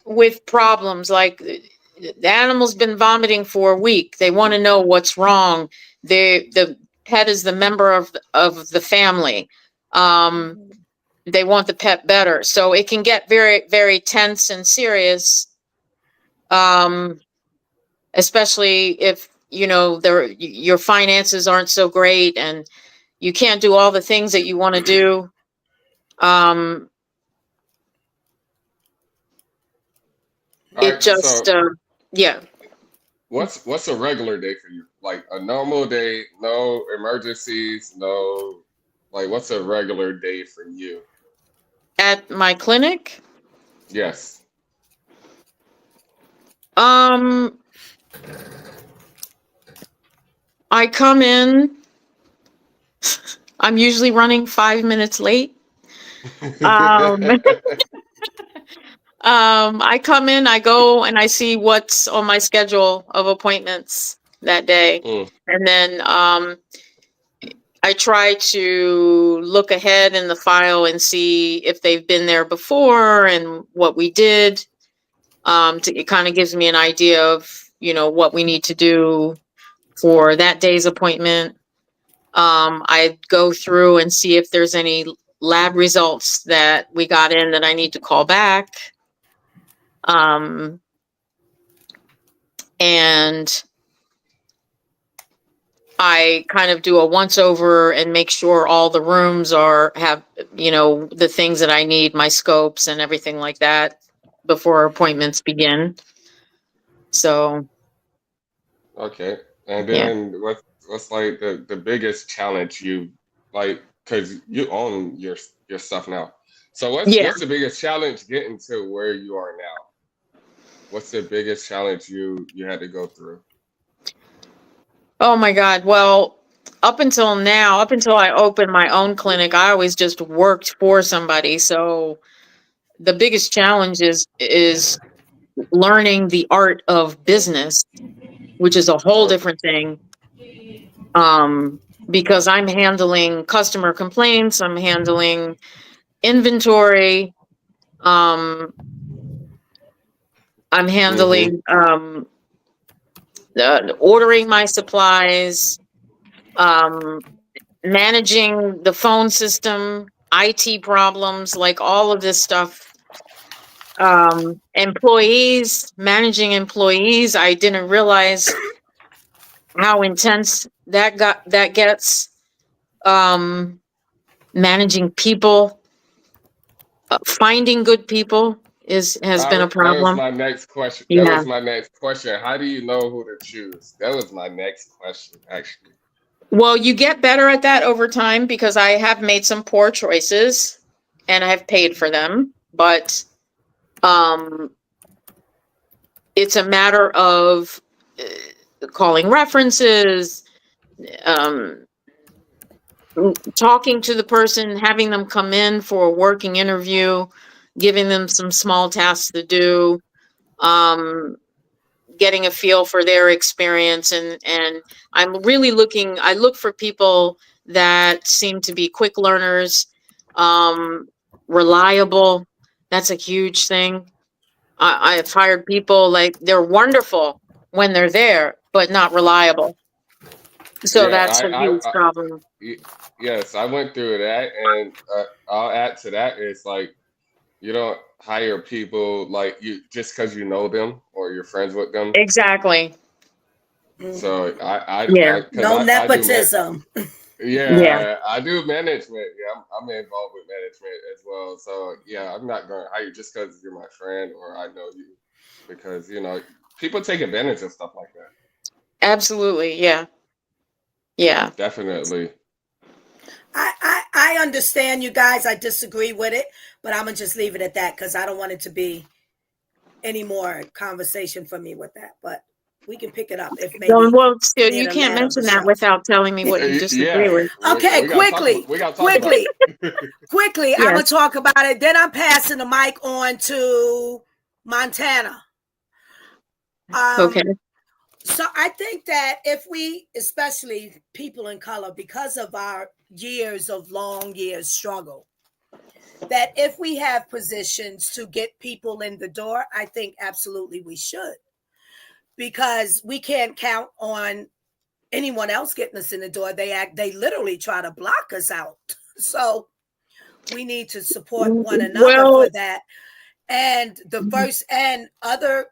with problems like the animal's been vomiting for a week. They want to know what's wrong. The pet is the member of the family. Um, Mhm. they want the pet better. So it can get very, very tense and serious. Um, especially if, your finances aren't so great and you can't do all the things that you want to do. Um, All it right. just, So yeah. what's a regular day for you? Like a normal day, no emergencies, no, like what's a regular day for you? At my clinic, Yes. um, I come in, I'm usually running 5 minutes late. Um, I come in, I go and I see what's on my schedule of appointments that day. Mm, And then I try to look ahead in the file and see if they've been there before and what we did. It kind of gives me an idea of, what we need to do for that day's appointment. I go through and see if there's any lab results that we got in that I need to call back. Um, and I kind of do a once over and make sure all the rooms have, the things that I need, my scopes and everything like that before appointments begin. So, okay. And yeah. then what's like the biggest challenge you like, because you own your stuff now. So Yeah. what's the biggest challenge getting to where you are now? What's the biggest challenge you had to go through? Oh my God. Well, up until now, up until I opened my own clinic, I always just worked for somebody. So the biggest challenge is learning the art of business, which is a whole Oh, different thing. Um, because I'm handling customer complaints, I'm handling inventory, um, I'm mm-hmm. handling ordering my supplies, um, managing the phone system, IT problems, like all of this stuff. Managing employees. I didn't realize how intense that gets. Um, managing people, finding good people has been a That was problem. my next question. That Yeah. was my next question. How do you know who to choose? That was my next question, actually. Well, you get better at that over time because I have made some poor choices and I have paid for them, but um, it's a matter of calling references, um, talking to the person, having them come in for a working interview, giving them some small tasks to do, um, getting a feel for their experience. And I look for people that seem to be quick learners, um, reliable. That's a huge thing. I have hired people like they're wonderful when they're there, but not reliable. So Yeah, that's a huge problem. y- yes, I went through that, and I'll add to that is like you don't hire people like you just because you know them or you're friends with them. Exactly. So Yeah. because No I do nepotism. Yeah. yeah, I do management. Yeah, I'm involved with management as well. So yeah, I'm not going to hire you just because you're my friend or I know you, because people take advantage of stuff like that. Absolutely. Yeah. Yeah. Definitely. I understand you guys. I disagree with it, but I'm gonna just leave it at that because I don't want it to be any more conversation for me with that. But we can pick it up if maybe Well, still, near you the can't latter of the mention that show. without telling me what you disagree Yeah, with. Okay, we gotta talk quickly, about. We gotta talk about. quickly, quickly. I'm gonna Yes. talk about it. Then I'm passing the mic on to Montana. Okay. So I think that if we, especially people in color, because of our long years struggle, that if we have positions to get people in the door, I think absolutely we should, because we can't count on anyone else getting us in the door. They literally try to block us out. So we need to support one another Well, for that. And the first and other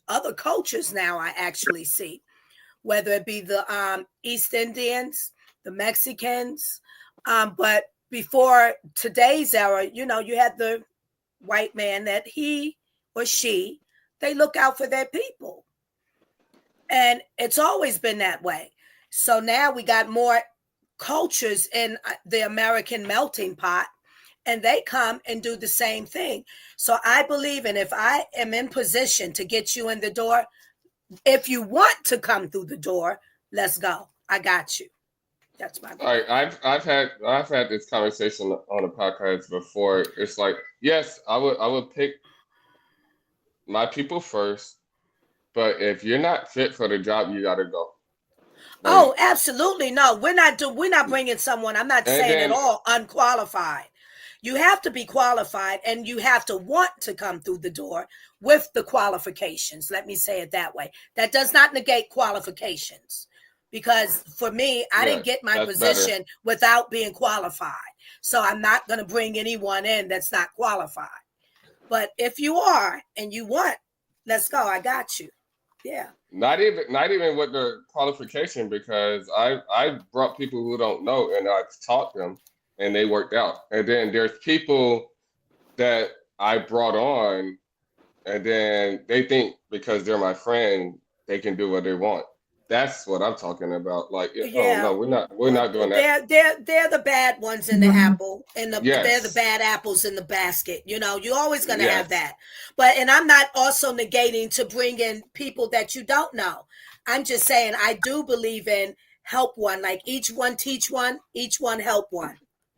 other cultures now I actually see, whether it be the East Indians, the Mexicans, but before today's era, you had the white man that he or she, they look out for their people. And it's always been that way. So now we got more cultures in the American melting pot, and they come and do the same thing. So I believe in, if I am in position to get you in the door, if you want to come through the door, let's go. I got you. That's my All right, point. I've had this conversation on a podcast before. It's like, yes, I would pick my people first, but if you're not fit for the job, you gotta go. Like, Oh, absolutely. No, we're not bringing someone, I'm not and saying at then all unqualified. You have to be qualified and you have to want to come through the door with the qualifications. Let me say it that way. That does not negate qualifications, because for me, I yeah, didn't get my that's better. position without being qualified. So I'm not going to bring anyone in that's not qualified. But if you are and you want, let's go. I got you. Yeah. Not even with the qualification, because I brought people who don't know and I've taught them and they worked out. And then there's people that I brought on and then they think because they're my friend they can do what they want. That's what I'm talking about. Like, oh Yeah. no, we're not doing that. They're the bad ones in the apple, and they're the Yes, bad apples in the basket. You're always going to have yes, that. But and I'm not also negating to bring in people that you don't know. I'm just saying I do believe in help one, like each one teach one, each one help one.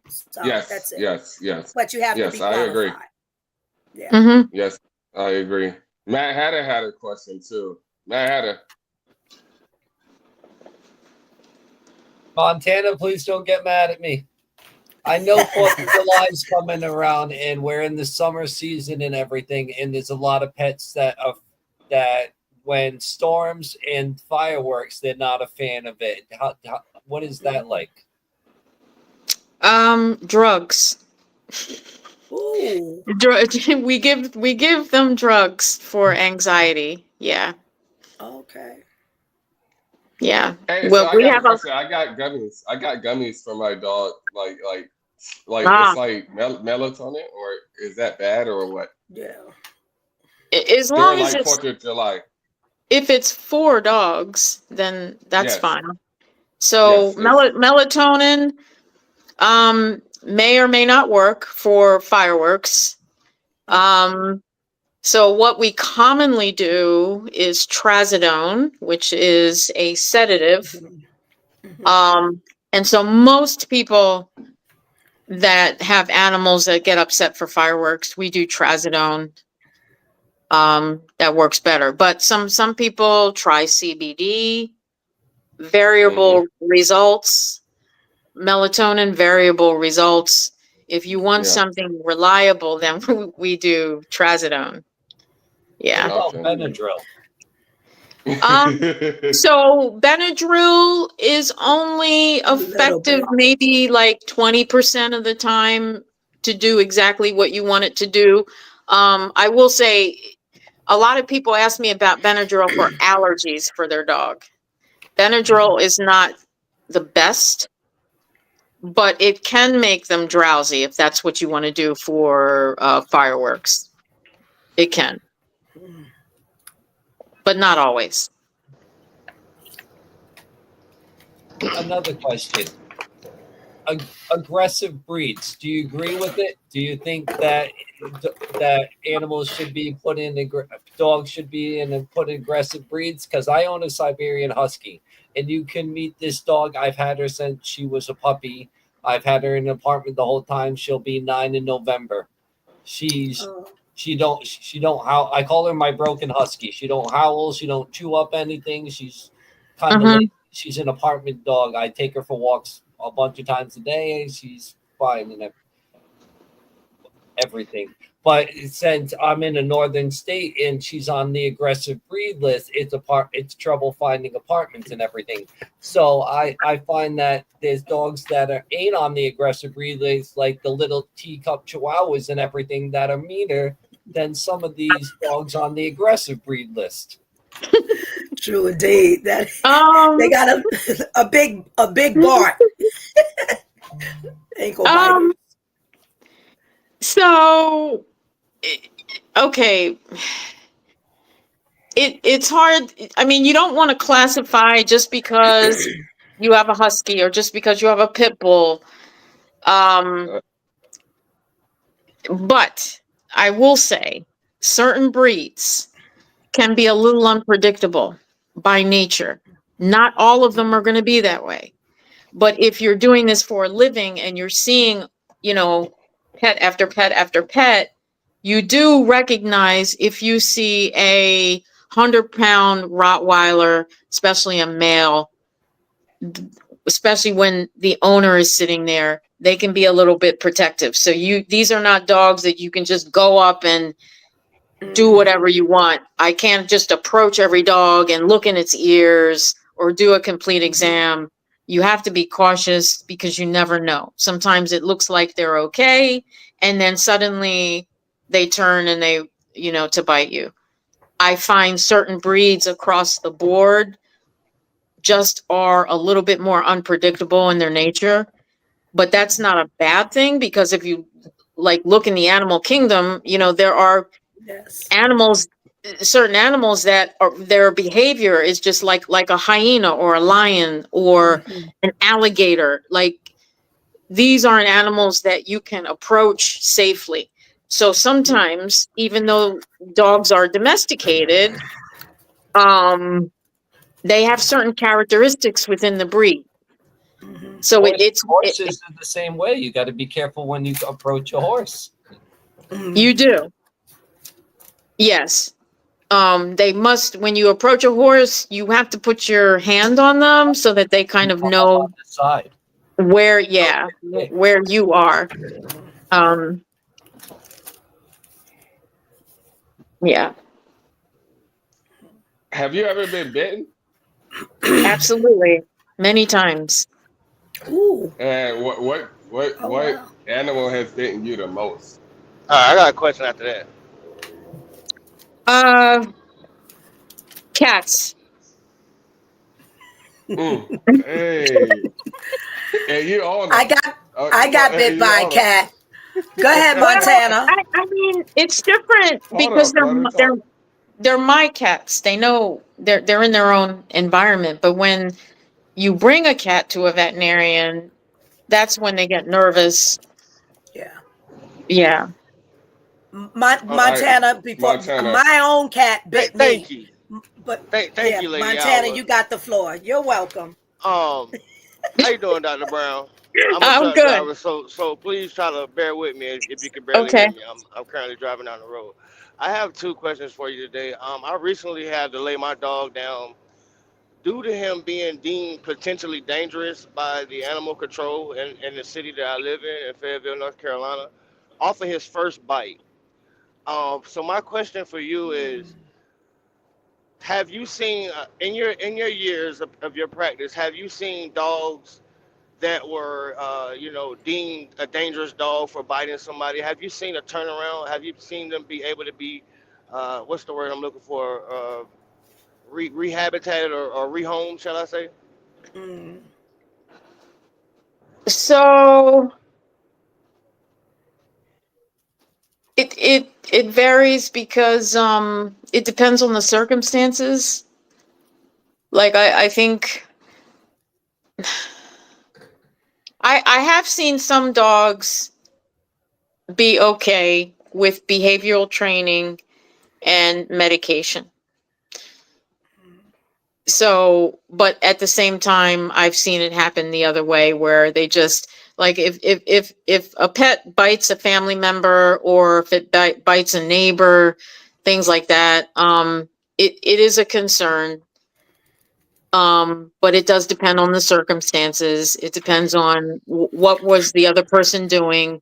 So yes, that's it. yes, yes, But you have to yes. be I agree. qualified. Yeah. Mm-hmm. Yes, I agree. Matt Hatter had a question too. Matt Hatter. Montana, please don't get mad at me. I know 4th of July is coming around, and we're in the summer season and everything, and there's a lot of pets that when storms and fireworks, they're not a fan of it. What is that like? Drugs. Ooh. We give them drugs for anxiety. Yeah. Okay. Yeah. Hey, so Well, I we got a have a question. I got gummies. I got gummies for my dog. Like it's ah. like melatonin, or is that bad or what? Yeah. As long During as like it's 4th of July. if it's for dogs, then that's Yes, fine. So yes, it's melatonin may or may not work for fireworks. So what we commonly do is trazodone, which is a sedative. And so most people that have animals that get upset for fireworks, we do trazodone. That works better. But some people try CBD, variable results, melatonin, variable results. If you want yeah. something reliable, then we do trazodone. What Yeah. about Okay. Benadryl? So Benadryl is only A little effective bit. maybe like 20% of the time to do exactly what you want it to do. I will say, a lot of people ask me about Benadryl for allergies for their dog. Benadryl is not the best, but it can make them drowsy if that's what you want to do for fireworks. It can, but not always. Another question. Aggressive breeds. Do you agree with it? Do you think that animals should be put in dogs should be in and put in aggressive breeds? Because I own a Siberian Husky, and you can meet this dog. I've had her since she was a puppy. I've had her in an apartment the whole time. She'll be 9 in November. She don't howl. I call her my broken husky. She don't howl. She don't chew up anything. She's kind of she's an apartment dog. I take her for walks a bunch of times a day. She's fine and everything. But since I'm in a northern state and she's on the aggressive breed list, it's trouble finding apartments and everything. So I find that there's dogs that ain't on the aggressive breed list, like the little teacup chihuahuas and everything, that are meaner than some of these dogs on the aggressive breed list. True indeed. That they got a big bark. Ain't gonna bite. So, okay, it's hard. I mean, you don't want to classify just because you have a husky or just because you have a pit bull. But I will say certain breeds can be a little unpredictable by nature. Not all of them are going to be that way. But if you're doing this for a living and you're seeing, pet after pet after pet, you do recognize if you see a 100-pound Rottweiler, especially a male, especially when the owner is sitting there, they can be a little bit protective. So these are not dogs that you can just go up and do whatever you want. I can't just approach every dog and look in its ears or do a complete exam. You have to be cautious because you never know. Sometimes it looks like they're okay, and then suddenly they turn and they, to bite you. I find certain breeds across the board just are a little bit more unpredictable in their nature, but that's not a bad thing, because if you look in the animal kingdom, there are certain animals that their behavior is just like a hyena or a lion or an alligator. These aren't animals that you can approach safely. So sometimes, even though dogs are domesticated, they have certain characteristics within the breed. So horses are the same way. You got to be careful when you approach a horse. You do. Yes. They must, when you approach a horse, you have to put your hand on them so that they kind of know on the side where you are. Yeah. Have you ever been bitten? Absolutely. Many times. Ooh. And what Wow. animal has bitten you the most? I got a question after that. Cats. Hey, and you own them. I got bit by a cat. Go ahead, Montana. I mean, it's different because they're my cats. They know they're in their own environment. But when you bring a cat to a veterinarian, that's when they get nervous. Yeah. Montana, before my own cat bit me. Thank you. But thank you, Lady Montana, Alva. you got the floor. You're welcome. How you doing, Dr. Brown? I'm a truck good. driver, so please try to bear with me if you can barely hear me. I'm currently driving down the road. I have two questions for you today. I recently had to lay my dog down due to him being deemed potentially dangerous by the animal control in the city that I live in Fayetteville, North Carolina, off of his first bite. So my question for you is, have you seen in your years of your practice, have you seen dogs that were, deemed a dangerous dog for biting somebody? Have you seen a turnaround? Have you seen them be able to be, what's the word I'm looking for? Rehabilitated or rehomed, shall I say? Mm. So it varies because it depends on the circumstances. Like I think I have seen some dogs be okay with behavioral training and medication. So, but at the same time, I've seen it happen the other way where they just like if a pet bites a family member or if it bites a neighbor, things like that, it is a concern. But it does depend on the circumstances. It depends on what was the other person doing.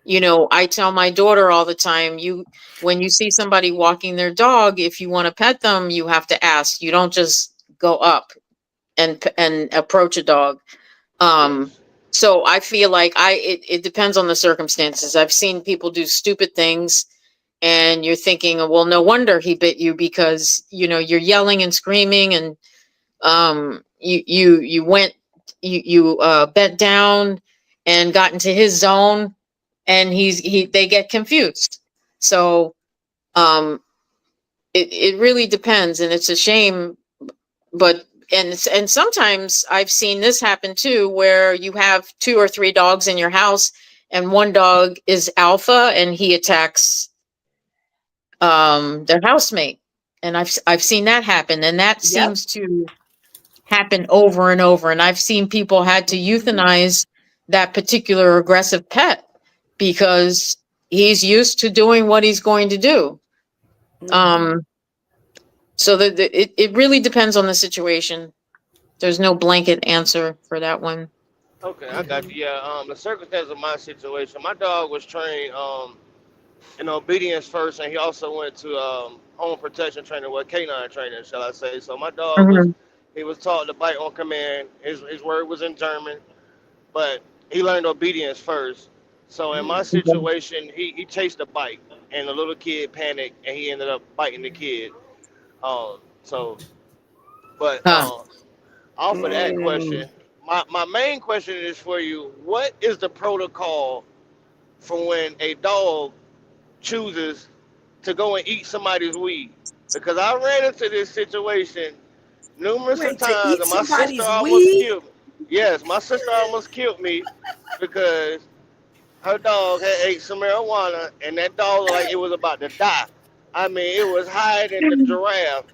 You know, I tell my daughter all the time, when you see somebody walking their dog, if you want to pet them, you have to ask. You don't just go up and approach a dog. Um, Yes. so I feel like it depends on the circumstances. I've seen people do stupid things and you're thinking, well, no wonder he bit you because, you're yelling and screaming and you went bent down and got into his zone and they get confused. So um it really depends and it's a shame, but and sometimes I've seen this happen too where you have two or three dogs in your house and one dog is alpha and he attacks their housemate, and I've seen that happen, and that Yep. seems to happen over and over, and I've seen people had to Mhm. euthanize that particular aggressive pet because he's used to doing what he's going to do. Mhm. um so it really depends on the situation. There's no blanket answer for that one. Okay, I got Mhm. you. Yeah, the circumstance of my situation, my dog was trained in obedience first, and he also went to home protection training, well, canine training, shall I say. So my dog was, Hmm. he was taught to bite on command. His word was in German, but he learned obedience first. So in my Mhm. situation, he chased a bite, and the little kid panicked, and he ended up biting the kid. So, but Huh. off of that Mm. question, my main question is for you: what is the protocol for when a dog chooses to go and eat somebody's weed? Because I ran into this situation numerous of Wait, to times, eat and my sister somebody's almost weed? killed me. Yes, my sister almost killed me because her dog had ate some marijuana, and that dog looked like it was about to die. I mean, it was higher than the giraffe.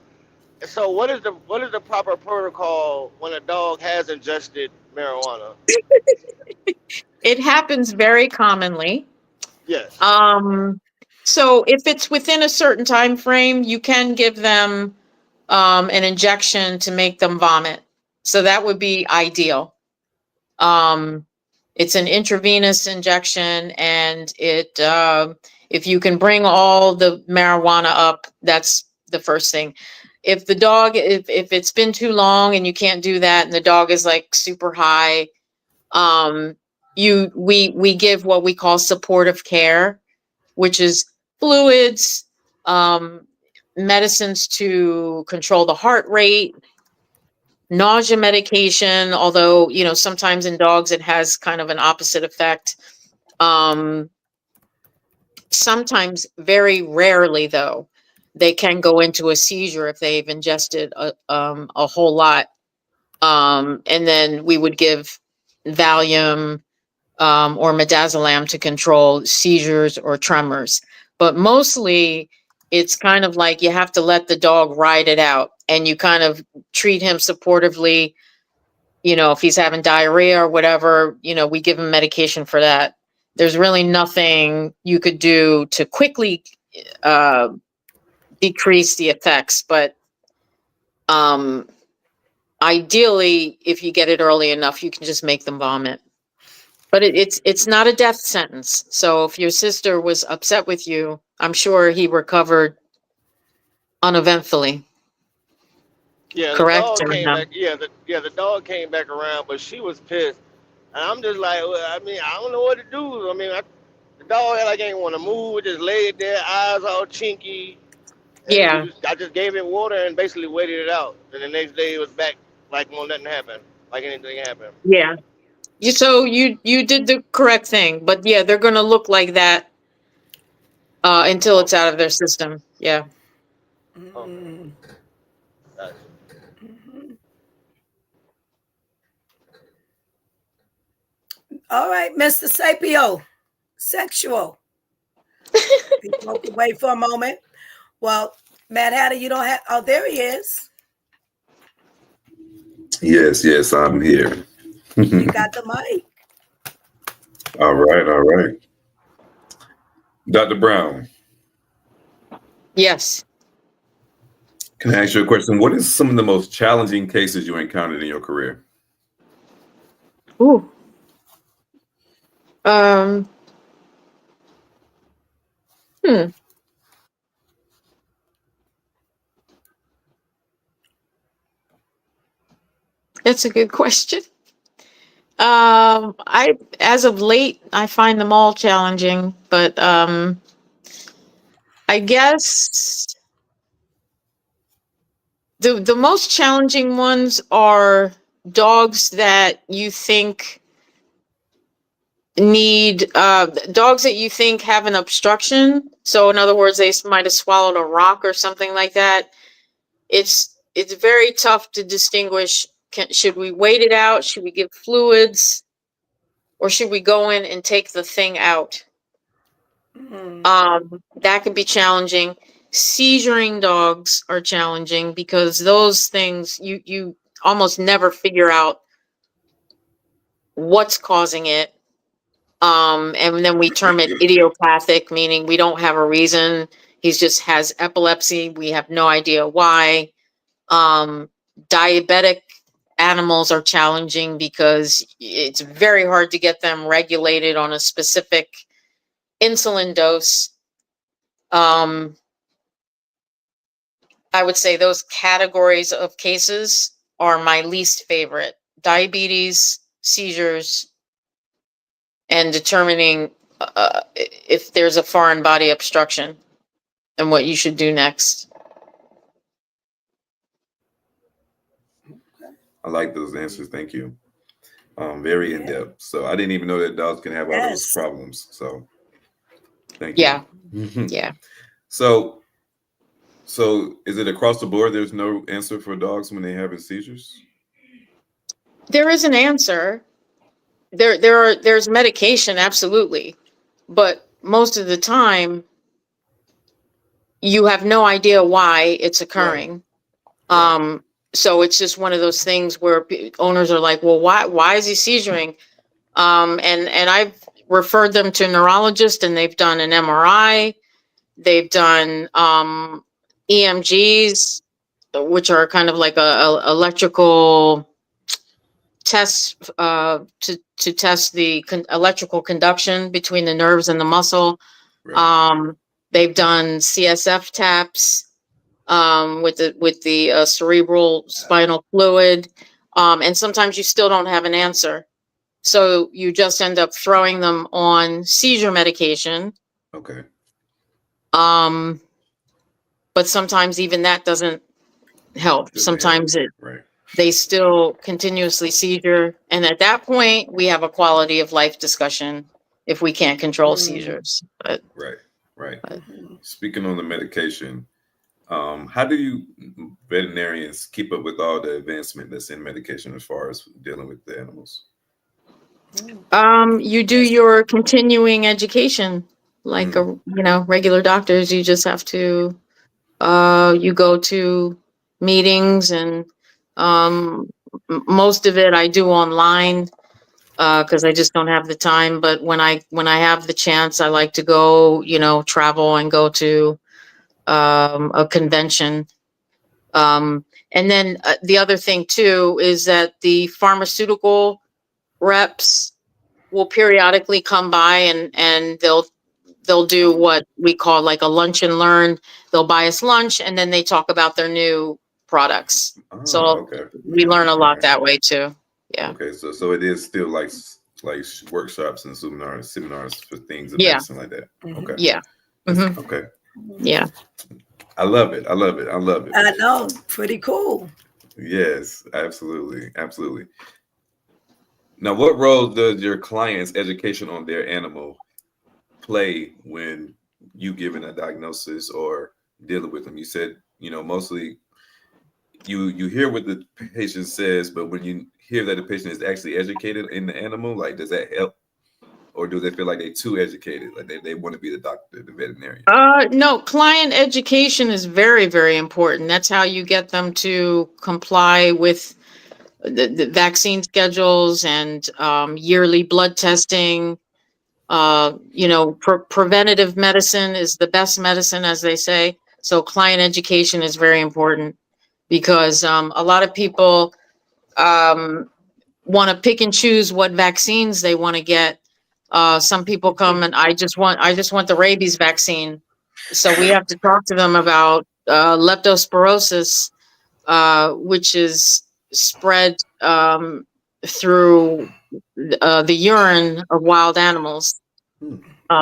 So, what is the proper protocol when a dog has ingested marijuana? It happens very commonly. Yes. um so if it's within a certain time frame, you can give them an injection to make them vomit, so that would be ideal. um it's an intravenous injection, and if you can bring all the marijuana up, that's the first thing. If it's been too long and you can't do that and the dog is like super high, um we give what we call supportive care, which is fluids, um medicines to control the heart rate, nausea medication, although sometimes in dogs it has kind of an opposite effect. um Sometimes, very rarely though, they can go into a seizure if they've ingested a whole lot. And then we would give Valium or midazolam to control seizures or tremors. But mostly, it's kind of like you have to let the dog ride it out, and you kind of treat him supportively. If he's having diarrhea or whatever, we give him medication for that. There's really nothing you could do to quickly uh, decrease the effects, but um, ideally, if you get it early enough, you can just make them vomit. But it's not a death sentence. So if your sister was upset with you, I'm sure he recovered uneventfully. Yeah, the Correct dog or came no? back. Yeah, the dog came back around, but she was pissed And I'm just like, well, I mean, I don't know what to do. I mean, the dog had like ain't want to move. It just laid there, eyes all chinky, and Yeah, I just gave it water and basically waited it out. And the next day it was back like well nothing happened, like anything happened. yeah. You did the correct thing, but yeah, they're gonna look like that until it's Okay, out of their system. Yeah. okay, Mm, gotcha. mhm. All right, Mr. Sapio, sexual. He broke away for a moment. Well, Matt Hatter, you don't have. Oh, there he is. Yes, yes, I'm here. You got the mic. All right, all right. Dr. Brown, Yes. can I ask you a question? What is some of the most challenging cases you encountered in your career? Ooh. Um. Hmm. That's a good question. I as of late, I find them all challenging, but I guess the most challenging ones are dogs that you think need dogs that you think have an obstruction. So in other words, they might have swallowed a rock or something like that. It's very tough to distinguish. Should we wait it out? Should we give fluids? Or should we go in and take the thing out? Mm, That can be challenging. Seizuring dogs are challenging because those things you almost never figure out what's causing it. And then we term it idiopathic, meaning we don't have a reason. He just has epilepsy. We have no idea why. Um, Diabetic animals are challenging because it's very hard to get them regulated on a specific insulin dose. Um, I would say those categories of cases are my least favorite: diabetes, seizures, and determining if there's a foreign body obstruction and what you should do next. I like those answers. Thank you. Very in yeah. depth. So I didn't even know that dogs can have all those Yes. problems. So thank you. Yeah, yeah. So so is it across the board? There's no answer for dogs when they having seizures? There is an answer. There's medication, absolutely, but most of the time you have no idea why it's Right, occurring. right. So it's just one of those things where owners are like, well, why is he seizuring? And I've referred them to neurologists, and they've done an MRI, they've done EMGs, which are kind of like a electrical test to test the electrical conduction between the nerves and the muscle. Right. Um, they've done CSF taps with the cerebral spinal fluid, and sometimes you still don't have an answer. So you just end up throwing them on seizure medication. Okay. Um, but sometimes even that doesn't help. Doesn't help. Sometimes Right. they still continuously seizure. And at that point, we have a quality of life discussion if we can't control Mm, seizures. But, Right. Right. but mhm. Speaking on the medication, how do you veterinarians keep up with all the advancement that's in medication as far as dealing with the animals? Mm. you do Yes. your continuing education like a Mm, regular doctors. You just have to you go to meetings, and um, most of it I do online because I just don't have the time. But when I have the chance, I like to go, travel and go to a convention. And then the other thing too is that the pharmaceutical reps will periodically come by, and they'll do what we call like a lunch and learn. They'll buy us lunch, and then they talk about their new products. oh, So okay. we learn a All lot right. that way too. Yeah. Okay. So it is still like like workshops and seminars for things of Yeah. medicine like that. Okay. Yeah. Mm-hmm. Okay. Yeah. I love it. I love it. I love it. I know. Pretty cool. Yes, absolutely. Absolutely. Now, what role does your client's education on their animal play when you giving a diagnosis or dealing with them? You said, mostly you hear what the patient says, but when you hear that the patient is actually educated in the animal, like, does that help? Or do they feel like they're too educated? Like they want to be the doctor, the veterinarian? No, client education is very, very important. That's how you get them to comply with the vaccine schedules and yearly blood testing. Preventative medicine is the best medicine, as they say. So client education is very important because a lot of people want to pick and choose what vaccines they want to get. Some people come and I just want the rabies vaccine. So we have to talk to them about leptospirosis, which is spread through the urine of wild animals.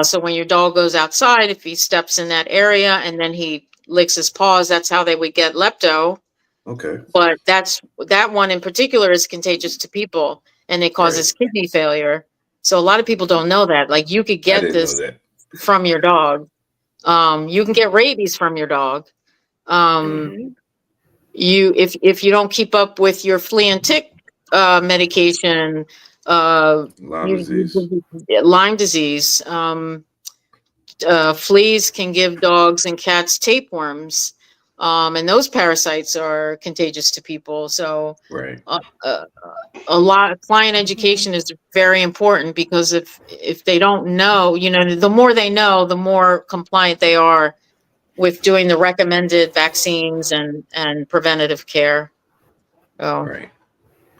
So when your dog goes outside, if he steps in that area and then he licks his paws, that's how they would get lepto. Okay. But that one in particular is contagious to people and it causes kidney failure. So a lot of people don't know that. Like you could get this from your dog. You can get rabies from your dog. If you don't keep up with your flea and tick medication, Lyme disease, fleas can give dogs and cats tapeworms. And those parasites are contagious to people. So a lot of client education is very important because if they don't know, the more they know, the more compliant they are with doing the recommended vaccines and preventative care. Oh,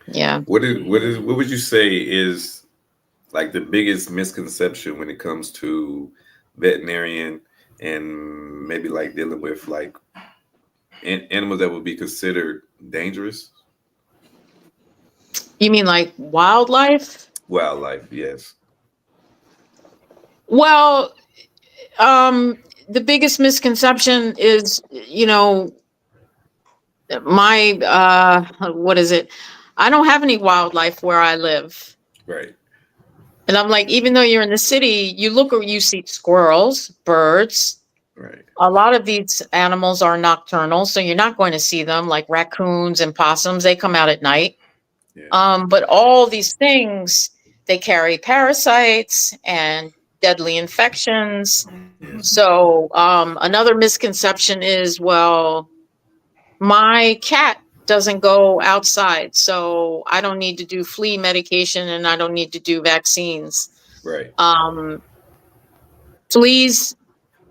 yeah. What would you say is like the biggest misconception when it comes to veterinarian and maybe like dealing with like animals that would be considered dangerous? You mean like wildlife? Wildlife, yes. Well, the biggest misconception is, what is it? I don't have any wildlife where I live. Right. And I'm like, even though you're in the city, you see squirrels, birds. Right. A lot of these animals are nocturnal, so you're not going to see them, like raccoons and possums. They come out at night. Yeah. But all these things, they carry parasites and deadly infections. Yes. So another misconception is, well, my cat doesn't go outside, so I don't need to do flea medication and I don't need to do vaccines. Right. Fleas,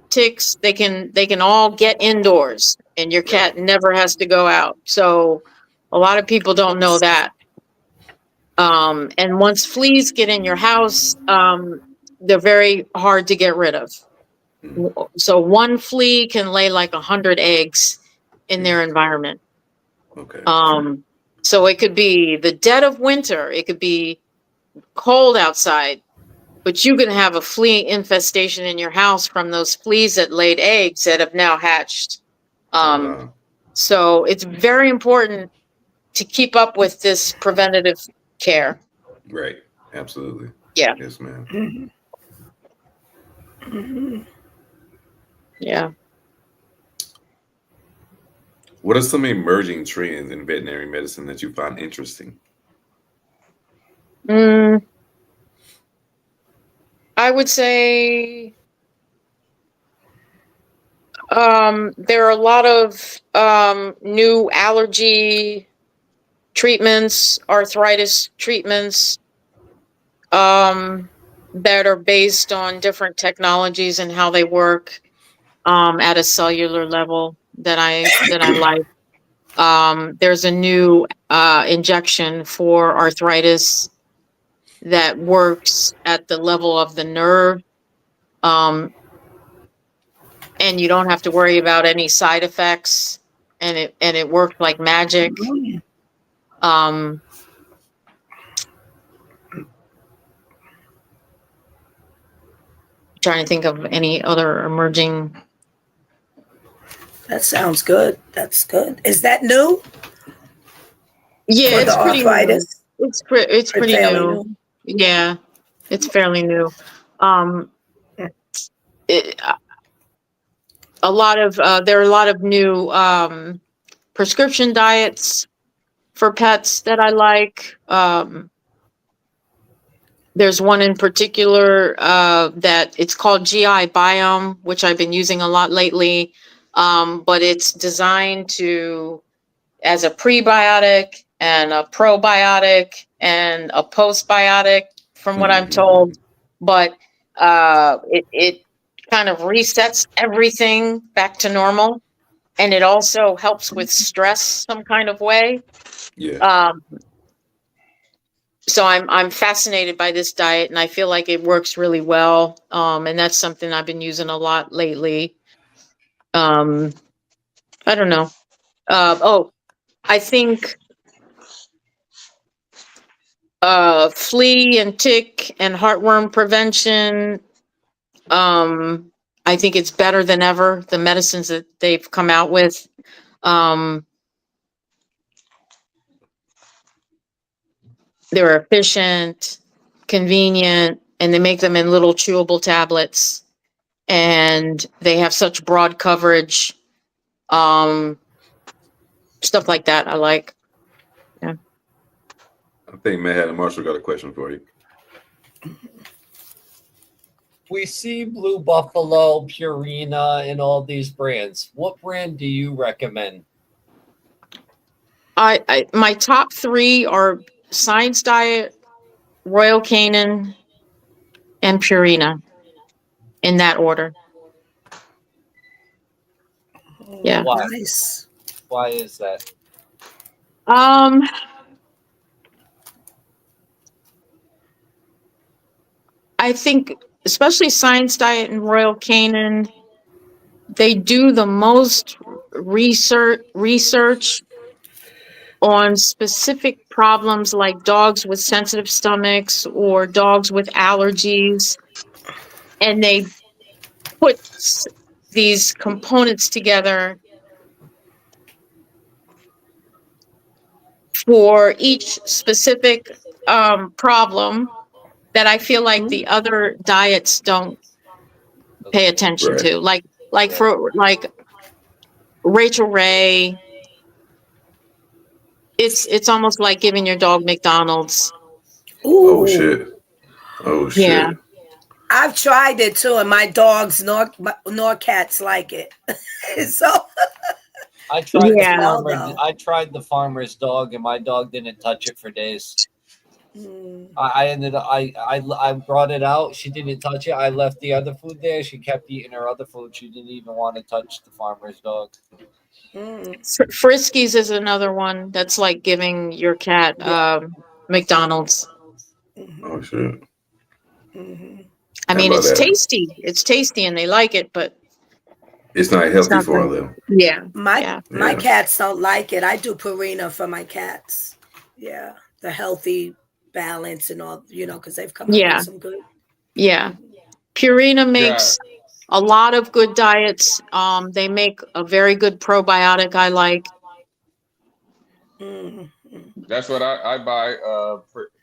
ticks, they can all get indoors and your cat never has to go out. So a lot of people don't know that. And once fleas get in your house, they're very hard to get rid of. So one flea can lay like 100 eggs in their environment. Okay. So it could be the dead of winter, it could be cold outside, but you can have a flea infestation in your house from those fleas that laid eggs that have now hatched. So it's very important to keep up with this preventative care. Right. Absolutely. Yeah. Yes, ma'am. Yeah. What are some emerging trends in veterinary medicine that you find interesting? I would say there are a lot of new allergy treatments, arthritis treatments that are based on different technologies and how they work at a cellular level that I like. There's a new injection for arthritis that works at the level of the nerve. And you don't have to worry about any side effects, and it works like magic. trying to think of any other emerging. That sounds good. That's good. Is that new Yeah, for the it's pretty new. arthritis? It's Or pretty fairly new. new? Yeah, it's fairly new. Um, it, a lot of there are a lot of new prescription diets for pets that I like. There's one in particular that it's called GI Biome, which I've been using a lot lately. But it's designed to as a prebiotic and a probiotic and a postbiotic, from what I'm told. But it kind of resets everything back to normal, and it also helps with stress some kind of way. Yeah. So I'm fascinated by this diet, and I feel like it works really well. And that's something I've been using a lot lately. I don't know. I think flea and tick and heartworm prevention. I think it's better than ever, the medicines that they've come out with. They're efficient, convenient, and they make them in little chewable tablets. And they have such broad coverage. Stuff like that I like. Yeah. I think Matt and Marshall got a question for you. We see Blue Buffalo, Purina, and all these brands. What brand do you recommend? I my top three are Science Diet, Royal Canin, and Purina, in that order. Yeah. Why? Nice. Why is that? I think especially Science Diet and Royal Canin, they do the most research on specific problems like dogs with sensitive stomachs or dogs with allergies, and they put these components together for each specific problem that I feel like the other diets don't pay attention to. Like for Rachel Ray, it's almost like giving your dog McDonald's. Oh shit. Oh shit. Yeah. I've tried it too, and my dogs nor cats like it. So I tried Yeah. I tried the farmer's dog, and my dog didn't touch it for days. I brought it out. She didn't touch it. I left the other food there. She kept eating her other food. She didn't even want to touch the farmer's dog. Friskies is another one that's like giving your cat McDonald's. Oh shit. I mean, it's tasty. It's tasty, and they like it, but it's not healthy for them. Yeah. My cats don't like it. I do Purina for my cats. Yeah, the healthy balance and all, because they've come up with some good. Yeah. Purina makes a lot of good diets. They make a very good probiotic I like. That's what I buy.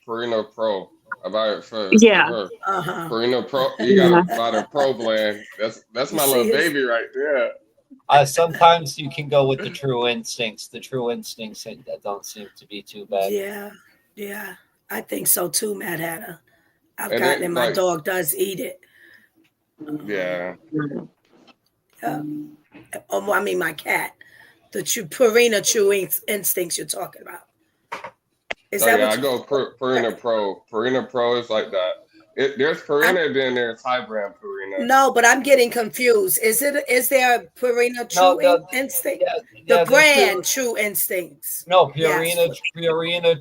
Purina Pro. I buy it for her. Purina Pro. You gotta buy the Pro blend. That's my little baby right there. Sometimes you can go with the True Instincts. The True Instincts that don't seem to be too bad. Yeah, I think so too, Mad Hatter. I've gotten it. My dog does eat it. Yeah. I mean, my cat. The Purina True Instincts you're talking about. Is that what I go Purina Pro. Purina Pro is like that. There's Purina, then there's high brand Purina. No, but I'm getting confused. Is there a Purina True Instinct? The brand True Instincts. No, Purina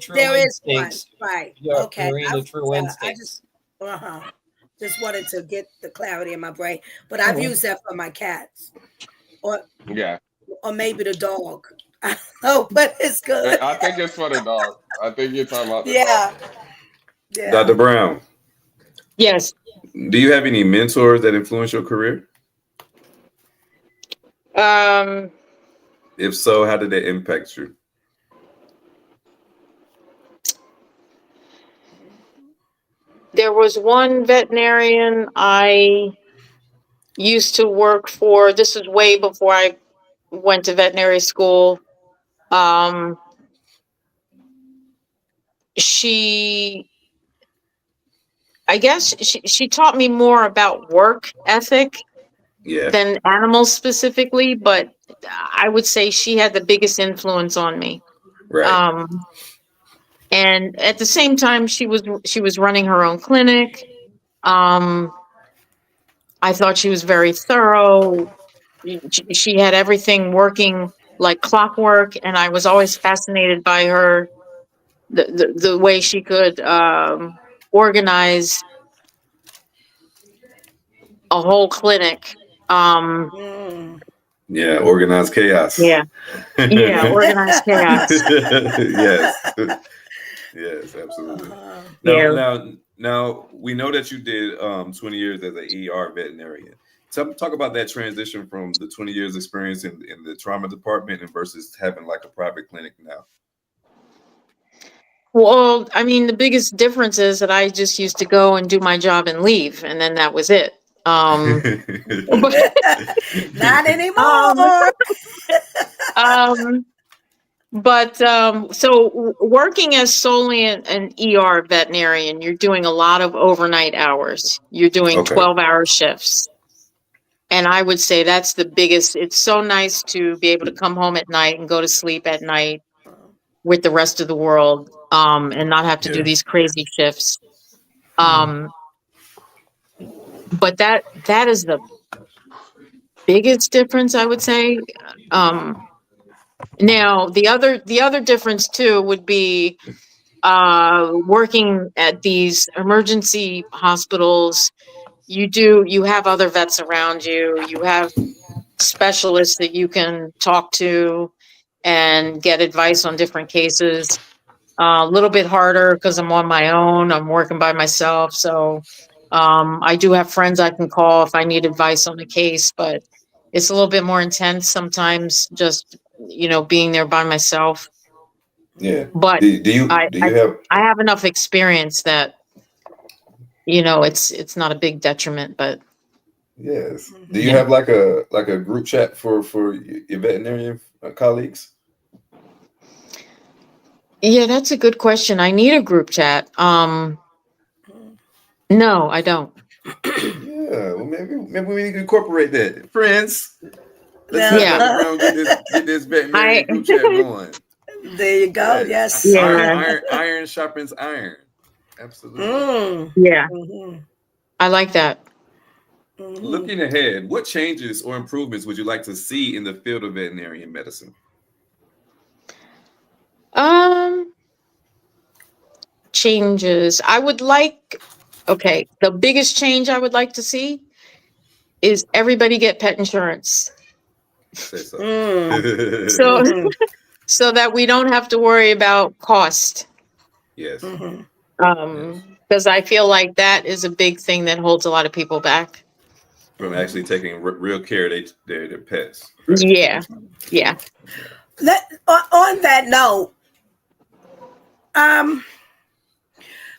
True there Instincts. Is one. Right. Yeah, okay. Purina True Instincts. Just wanted to get the clarity in my brain. But I've used that for my cats. Or maybe the dog. I don't know, but it's good. I think it's for the dog. I think you're talking about the dog. Dr. Brown, Yes. Do you have any mentors that influence your career? Um, If so, how did that impact you? there was one veterinarian I used to work for. This was way before I went to veterinary school. Um, she, I guess she taught me more about work ethic Yeah, than animals specifically, but I would say she had the biggest influence on me. right. Um, and at the same time, she was running her own clinic. Um, I thought she was very thorough. She had everything working like clockwork, and I was always fascinated by her the way she could organize a whole clinic. Um, Mm. Yeah, organized chaos. yeah, yeah, organized chaos. Yes. Yes, absolutely. Uh-huh. Now, Yeah. now, we know that you did 20 years as an ER veterinarian. Talk about that transition from the 20 years experience in the trauma department and versus having like a private clinic now. Well, I mean, the biggest difference is that I just used to go and do my job and leave, and then that was it. But, Not um, anymore. um, so working as solely an ER veterinarian, you're doing a lot of overnight hours. You're doing Okay. 12-hour shifts. And I would say that's the biggest. It's so nice to be able to come home at night and go to sleep at night with the rest of the world, and not have to do Yeah. these crazy shifts. Mhm. Um, but that is the biggest difference, I would say. Um, Now the other difference too would be working at these emergency hospitals. You have other vets around you. You have specialists that you can talk to and get advice on different cases. A little bit harder because I'm on my own. I'm working by myself, so I do have friends I can call if I need advice on a case, but it's a little bit more intense sometimes. Just being there by myself. Yeah. But Do you I do I, you have I have enough experience that it's not a big detriment. But yes? Do you Mhm. yeah, have like a group chat for your veterinarian colleagues? yeah, that's a good question. I need a group chat. No, I don't. Yeah. Well, maybe we need to incorporate that, friends. Let's see if Yeah, Dr. Brown get this I veterinarian group chat going. There you go. Yes, Yes. iron, yeah, iron, iron sharpens iron. Absolutely. Mm. yeah, Hmm. I like that. Hmm. Looking ahead, what changes or improvements would you like to see in the field of veterinarian medicine? Um, Changes. I would like. Okay, the biggest change I would like to see is everybody get pet insurance. Say so. Mm. So Hmm. so that we don't have to worry about cost. Yes. Hmm. Yes. Because I feel like that is a big thing that holds a lot of people back. From actually taking real care of their pets, right? Yeah, yeah. On that note, um,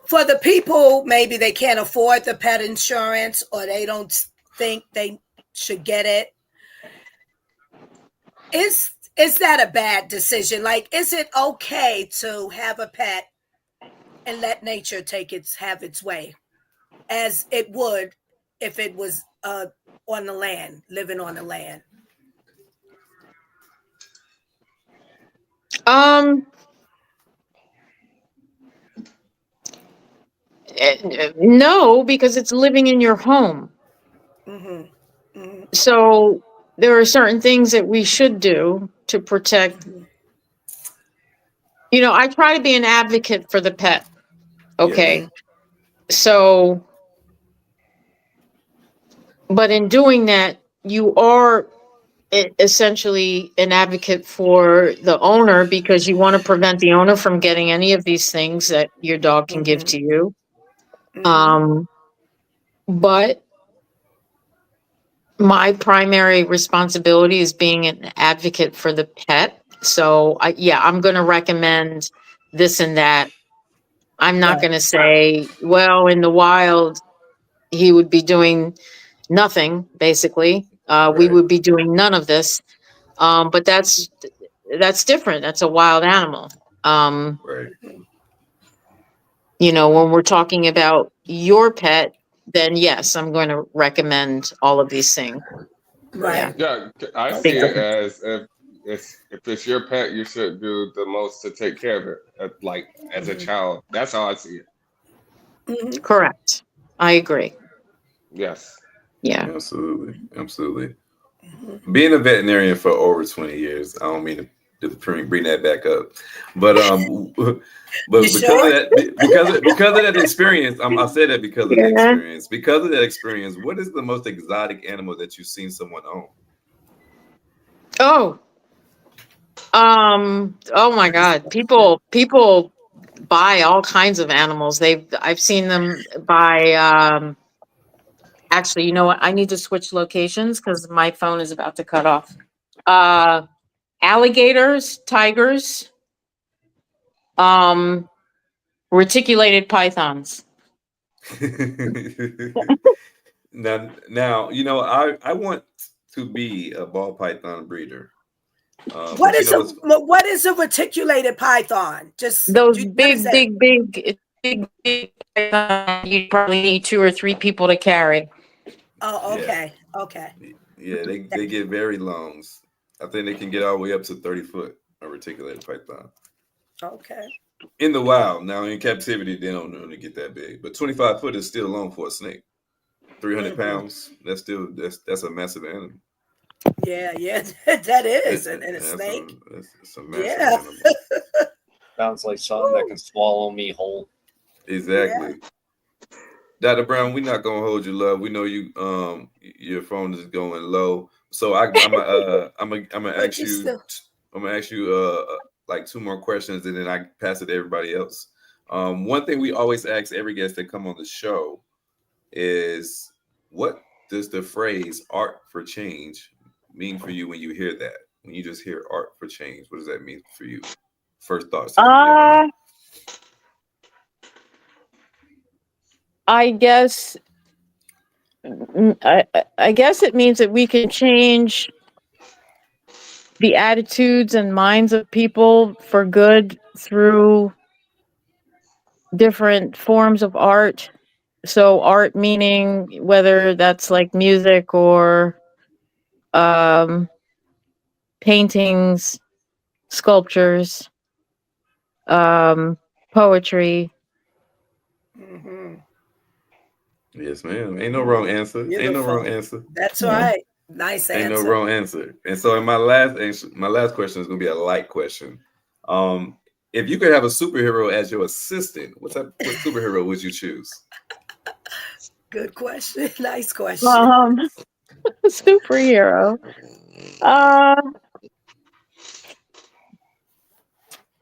for the people maybe they can't afford the pet insurance or they don't think they should get it, is that a bad decision? Like, is it okay to have a pet and let nature have its way as it would if it was on the land, living on the land? Um, no, because it's living in your home. Hmm. Hmm. So there are certain things that we should do to protect. I try to be an advocate for the pet. Yes. Okay. So, but in doing that, you are essentially an advocate for the owner because you want to prevent the owner from getting any of these things that your dog can give Hmm. to you. Hmm. Um, but my primary responsibility is being an advocate for the pet. So I'm going to recommend this and that. I'm not Right. going to say, well, in the wild, he would be doing nothing, basically. We Right. would be doing none of this. But that's different. That's a wild animal. Right. When we're talking about your pet, then yes, I'm going to recommend all of these things. Right. Yeah, I see Big Okay. it difference. as if it's your pet, you should do the most to take care of it, like as a child. That's how I see it. Mhm. Correct. I agree. Yes. Yeah. Absolutely. Absolutely. Mhm. Being a veterinarian for over 20 years, I don't mean to bring that back up, but You but because of sure? that, because of that experience, I say that because of the Yeah. experience. Because of that experience, what is the most exotic animal that you've seen someone own? Oh. Oh my God. People buy all kinds of animals. I've seen them buy. Actually, you know what? I need to switch locations because my phone is about to cut off. Uh, Alligators, tigers, um, reticulated pythons. now, I want to be a ball python breeder, What but is a reticulated python? Just Those what is big, that? big, big, big pythons you probably need 2 or 3 people to carry. Oh, yeah, okay. Okay. yeah, they get very long. I think they can get all the way up to 30 foot. A reticulated python Okay. in the wild. Now in captivity, they don't normally get that big, but 25 foot is still long for a snake. 300 Hmm. pounds. That's a massive animal. Yeah, yeah, that is, And and a that's snake. a massive Yeah. animal. Sounds like something that Woo. can swallow me whole. Yeah. Exactly. Dr. Brown, we're not gonna hold you, love. We know you your phone is going low. So But you still. I'm gonna ask you like 2 more questions and then I pass it to everybody else. One thing we always ask every guest that come on the show is what does the phrase art for change mean for you when you hear that? When you just hear art for change, what does that mean for you? First thoughts that come to your mind. Uh, I guess I guess it means that we can change the attitudes and minds of people for good through different forms of art. So art meaning whether that's like music or um, paintings, sculptures, poetry. Hmm. Yes, ma'am. Ain't no wrong answer. Ain't no wrong Beautiful. answer. That's Yeah. right. Nice Ain't no answer. wrong answer. And so, in my last question is going to be a light question. Um, if you could have a superhero as your assistant, what superhero would you choose? Good question. Nice question. Um, superhero. Uh,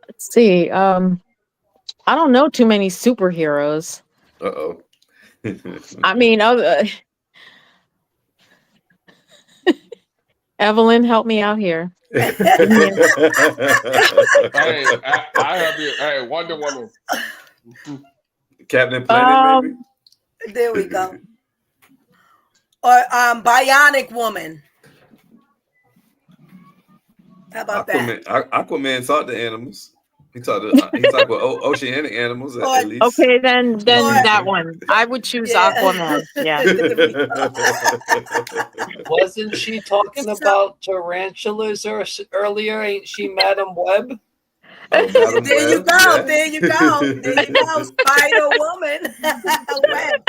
let's see. I don't know too many superheroes. Uh oh. I mean, Evelyn, help me out here. Yeah. Hey, I have you. Hey, Wonder Woman. Captain Planet, maybe. Um, There we go. Or Bionic Woman. How about that? Aquaman talked to animals. He talked with oceanic animals Or at least. okay, then or that one. I would choose yeah. Aquaman. Yeah. There we go. Wasn't she talking So about tarantulas earlier? Ain't she Madam Web? Oh, Madam there you Web, go. yeah. There you go. There you go. Spider Woman. Web.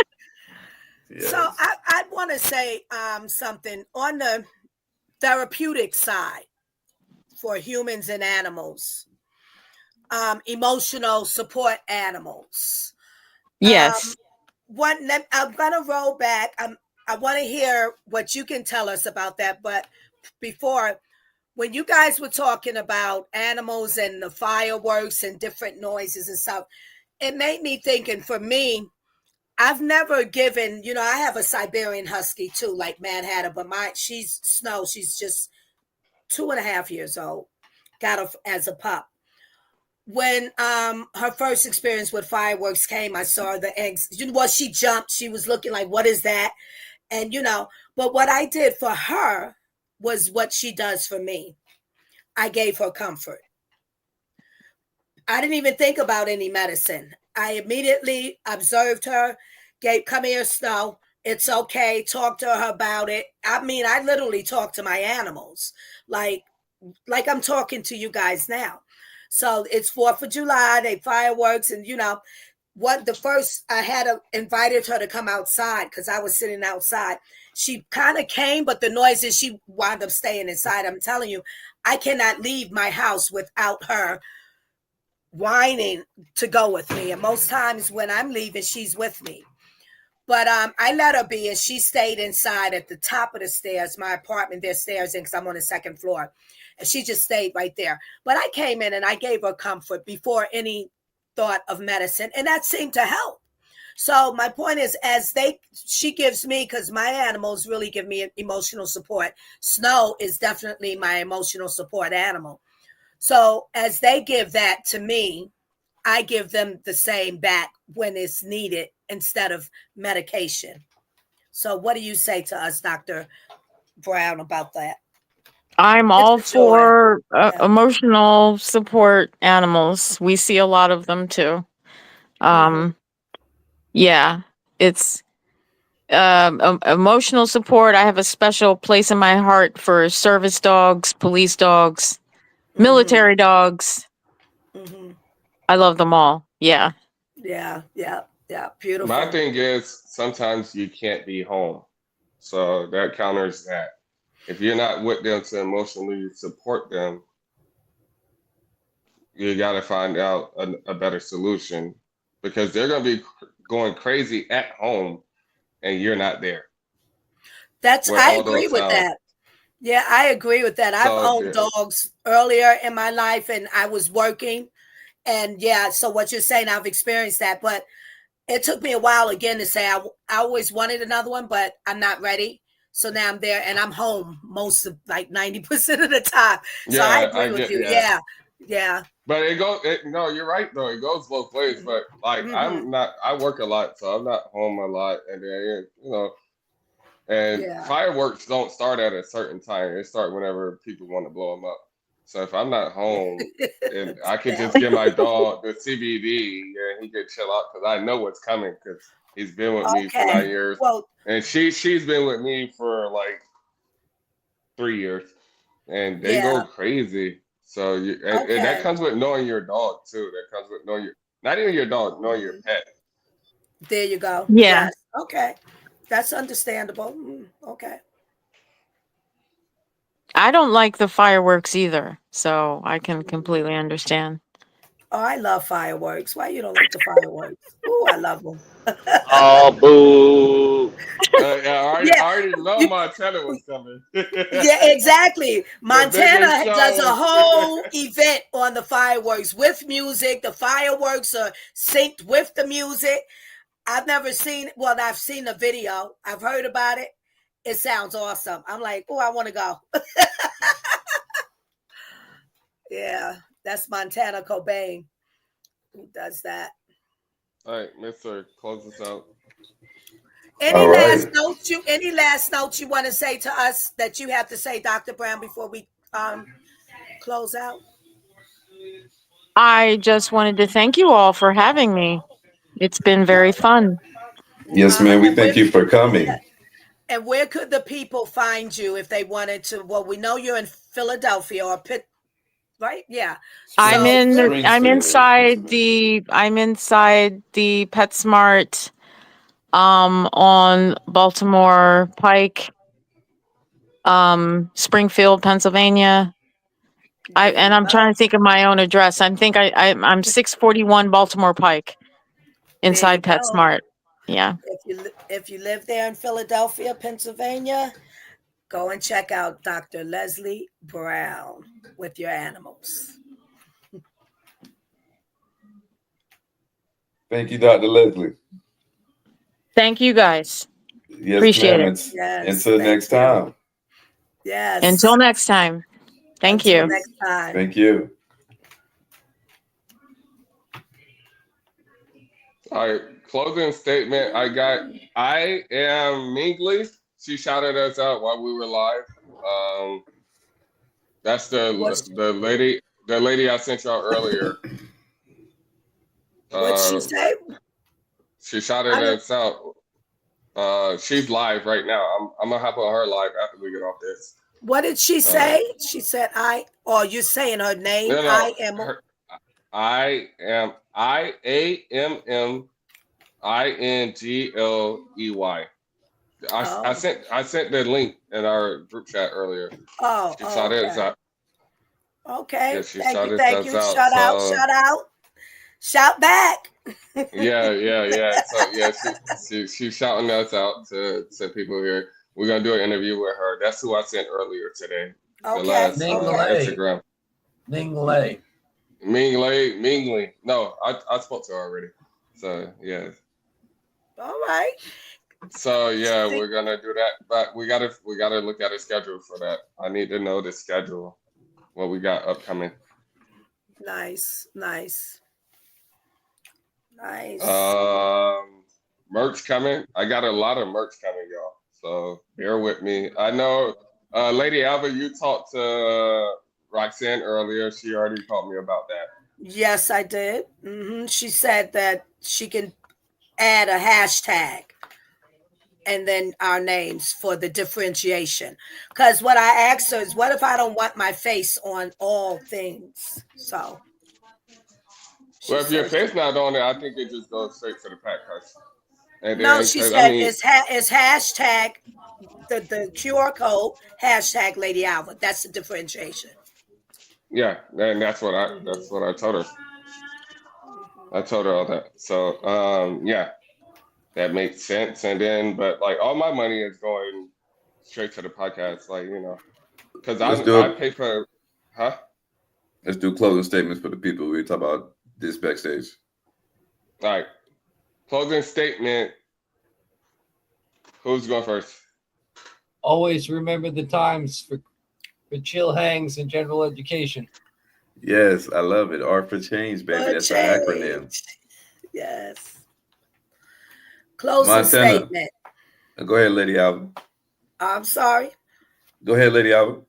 So Yes. I want to say something on the therapeutic side for humans and animals, emotional support animals. Yes. I'm gonna roll back. I want to hear what you can tell us about that. But before, when you guys were talking about animals and the fireworks and different noises and stuff, it made me think. And for me, I've never given, I have a Siberian Husky too, like Mad Hatter, but she's Snow. She's just 2.5 years old. Got her as a pup. When her first experience with fireworks came, I saw the eggs. She jumped. She was looking like, what is that? And but what I did for her was what she does for me. I gave her comfort. I didn't even think about any medicine. I immediately observed her, come here, Snow. It's okay. Talk to her about it. I mean, I literally talk to my animals like I'm talking to you guys now. So it's 4th of July, they fireworks, and what the first I had invited her to come outside because I was sitting outside. She kind of came, but the noises, she wound up staying inside. I'm telling you, I cannot leave my house without her whining to go with me. And most times when I'm leaving, she's with me. But I let her be, and she stayed inside at the top of the stairs. My apartment, there's stairs in because I'm on the 2nd floor. And she just stayed right there. But I came in and I gave her comfort before any thought of medicine, and that seemed to help. So my point is, she gives me, because my animals really give me emotional support. Snow is definitely my emotional support animal. So as they give that to me, I give them the same back when it's needed instead of medication. So what do you say to us, Dr. Brown, about that? I'm It's all a joy. for Yeah. emotional support animals. We see a lot of them too. Yeah, it's emotional support. I have a special place in my heart for service dogs, police dogs, military dogs. I love them all. Yeah. Yeah. My Beautiful. thing is sometimes you can't be home. So that counters that. If you're not with them to emotionally support them, you got to find out a better solution because they're going to be going crazy at home and you're not there with I all agree those with sounds. that. Yeah, I agree with that. I've So, owned dogs earlier in my life and I was working. And yeah, so what you're saying, I've experienced that. But it took me a while again to say I always wanted another one, but I'm not ready. So now I'm there and I'm home most of like 90% of the time. So I yeah, agree I with get, you. yeah. Yeah. But no, you're right though. It goes both ways. But like, Mm-hmm. I work a lot, so I'm not home a lot. And then, and Yeah. fireworks don't start at a certain time. They start whenever people want to blow them up. So if I'm not home, and I could Yeah. just give my dog the CBD and he could chill out because I know what's coming because he's been with me for Okay. 9 years, Well, and she's been with me for like 3 years, and they go yeah. crazy. So and that Okay. comes with knowing your dog too. That comes with knowing your not even your dog, knowing your pet. There you go. Yeah. Yes. Okay. That's understandable. Okay. I don't like the fireworks either, so I can completely understand. Oh, I love fireworks. Why you don't like the fireworks? Oh, I love them. Oh, boo. Yeah, Yeah. I already know You, Montana was coming. yeah, exactly. The biggest Montana does a show. whole event on the fireworks with music. The fireworks are synced with the music. I've never seen, well, I've seen the video. I've heard about it. It sounds awesome. I'm like, oh, I want to go. Yeah, that's Montana Cobain who does that. All right, Mister, close this out. All right. Any last notes you want to say to us that you have to say, Dr. Brown, before we close out? I just wanted to thank you all for having me. It's been very fun. Yes, ma'am. We And thank you for coming. where could the people find you if they wanted to? Well, we know you're in Philadelphia or Pitt, right? Yeah. So I'm Springfield, inside the PetSmart on Baltimore Pike, Springfield, Pennsylvania. there you I'm trying go. to think of my own address. I'm 641 Baltimore Pike There you inside go. PetSmart. Yeah. If you live there in Philadelphia, Pennsylvania, go and check out Dr. Leslie Brown with your animals. Thank you, Dr. Leslie. Thank you guys. Yes, Appreciate ma'am. it. Yes. Until Thank next you. time. Yes. Until next time. Thank Until you. next time. Thank you. All right, closing statement. I am Mingley. She shouted us out while we were live. That's What's the lady I sent y'all earlier. what she say? She shouted I didn't, us out. She's live right now. I'm gonna hop on her live after we get off this. what did she say? She said you're saying her name. No, I no, am IAMMINGLEY. I oh. sent the link in our group chat earlier. Oh, She shouted us okay. out. Yeah, Okay. she Thank you. shouted Thank us you. out. Shout out. So Shout out. Shout back. yeah. So yeah, she's shouting us out to people here. We're gonna do an interview with her. That's who I sent earlier today. The Okay. last Okay. Instagram. Mingley. Mingley. No, I spoke to her already. So yeah. All right. So yeah, we're gonna do that. But we gotta look at a schedule for that. I need to know the schedule, what we got upcoming. Nice. Nice. Nice. Merch coming. I got a lot of merch coming, y'all. So bear with me. I know Lady Alva, you talked to Roxanne earlier. She already called me about that. Yes, I did. She said that she can add a hashtag and then our names for the differentiation. Because what I asked her is, what if I don't want my face on all things? So Well, she if your said, face not on it, I think it just goes straight to the pack house. And no, then, she because said it's hashtag the QR code hashtag Lady Alva. That's the differentiation. yeah, and that's what I told her. I told her all that. So yeah, that makes sense. And then, but like all my money is going straight to the podcast, like because Let's I do it. pay for, huh? Let's do closing statements for the people. We talk about this backstage. All right, closing statement. Who's going first? Always remember the times for chill hangs and general education. Yes, I love it. Art for change, baby. For That's our acronym. change. Yes. Closing Montana. statement. Go ahead, Lady Alva. I'm sorry. Go ahead, Lady Alva.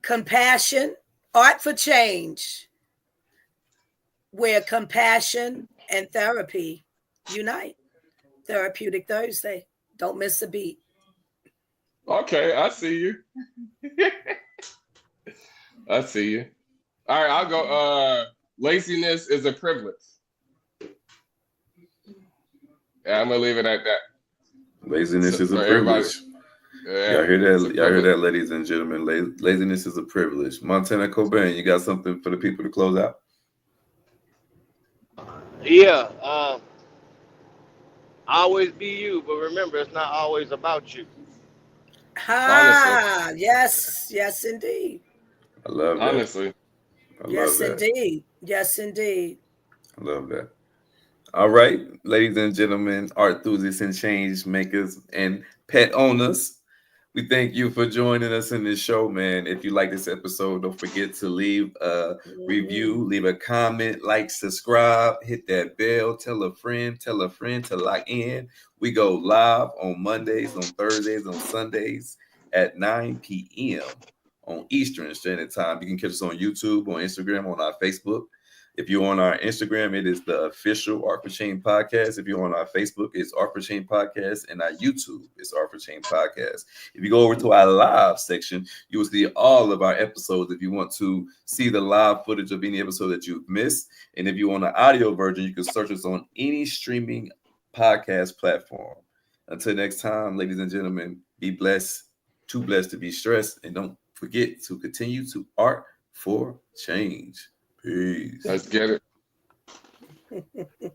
Compassion, art for change, where compassion and therapy unite. Therapeutic Thursday. Don't miss a beat. Okay, I see you. I see you. All right, I'll go. Laziness is a privilege. Yeah, I'm gonna leave it at that. Laziness So, is a for everybody, privilege. yeah, Y'all hear it's a that? Y'all hear privilege. that, ladies and gentlemen? Laziness is a privilege. Montana Cobain, you got something for the people to close out? Yeah. Always be you, but remember, it's not always about you. Honestly, Yes, yes, indeed. I love that. honestly. I love Yes, that. indeed. Yes, indeed. I love that. All right, ladies and gentlemen, art enthusiasts and change makers and pet owners. We thank you for joining us in this show, man. If you like this episode, don't forget to leave a review, leave a comment, like, subscribe, hit that bell, tell a friend to lock in. We go live on Mondays, on Thursdays, on Sundays at 9 p.m. on Eastern Standard Time. You can catch us on YouTube, on Instagram, on our Facebook. If you're on our Instagram, it is the official Art for Chain Podcast. If you're on our Facebook, it's Art for Chain Podcast. And our YouTube is Art for Chain Podcast. If you go over to our live section, you will see all of our episodes if you want to see the live footage of any episode that you've missed. And if you want an audio version, you can search us on any streaming podcast platform. Until next time, ladies and gentlemen, be blessed, too blessed to be stressed. And don't forget to continue to art for change. Peace. Let's get it.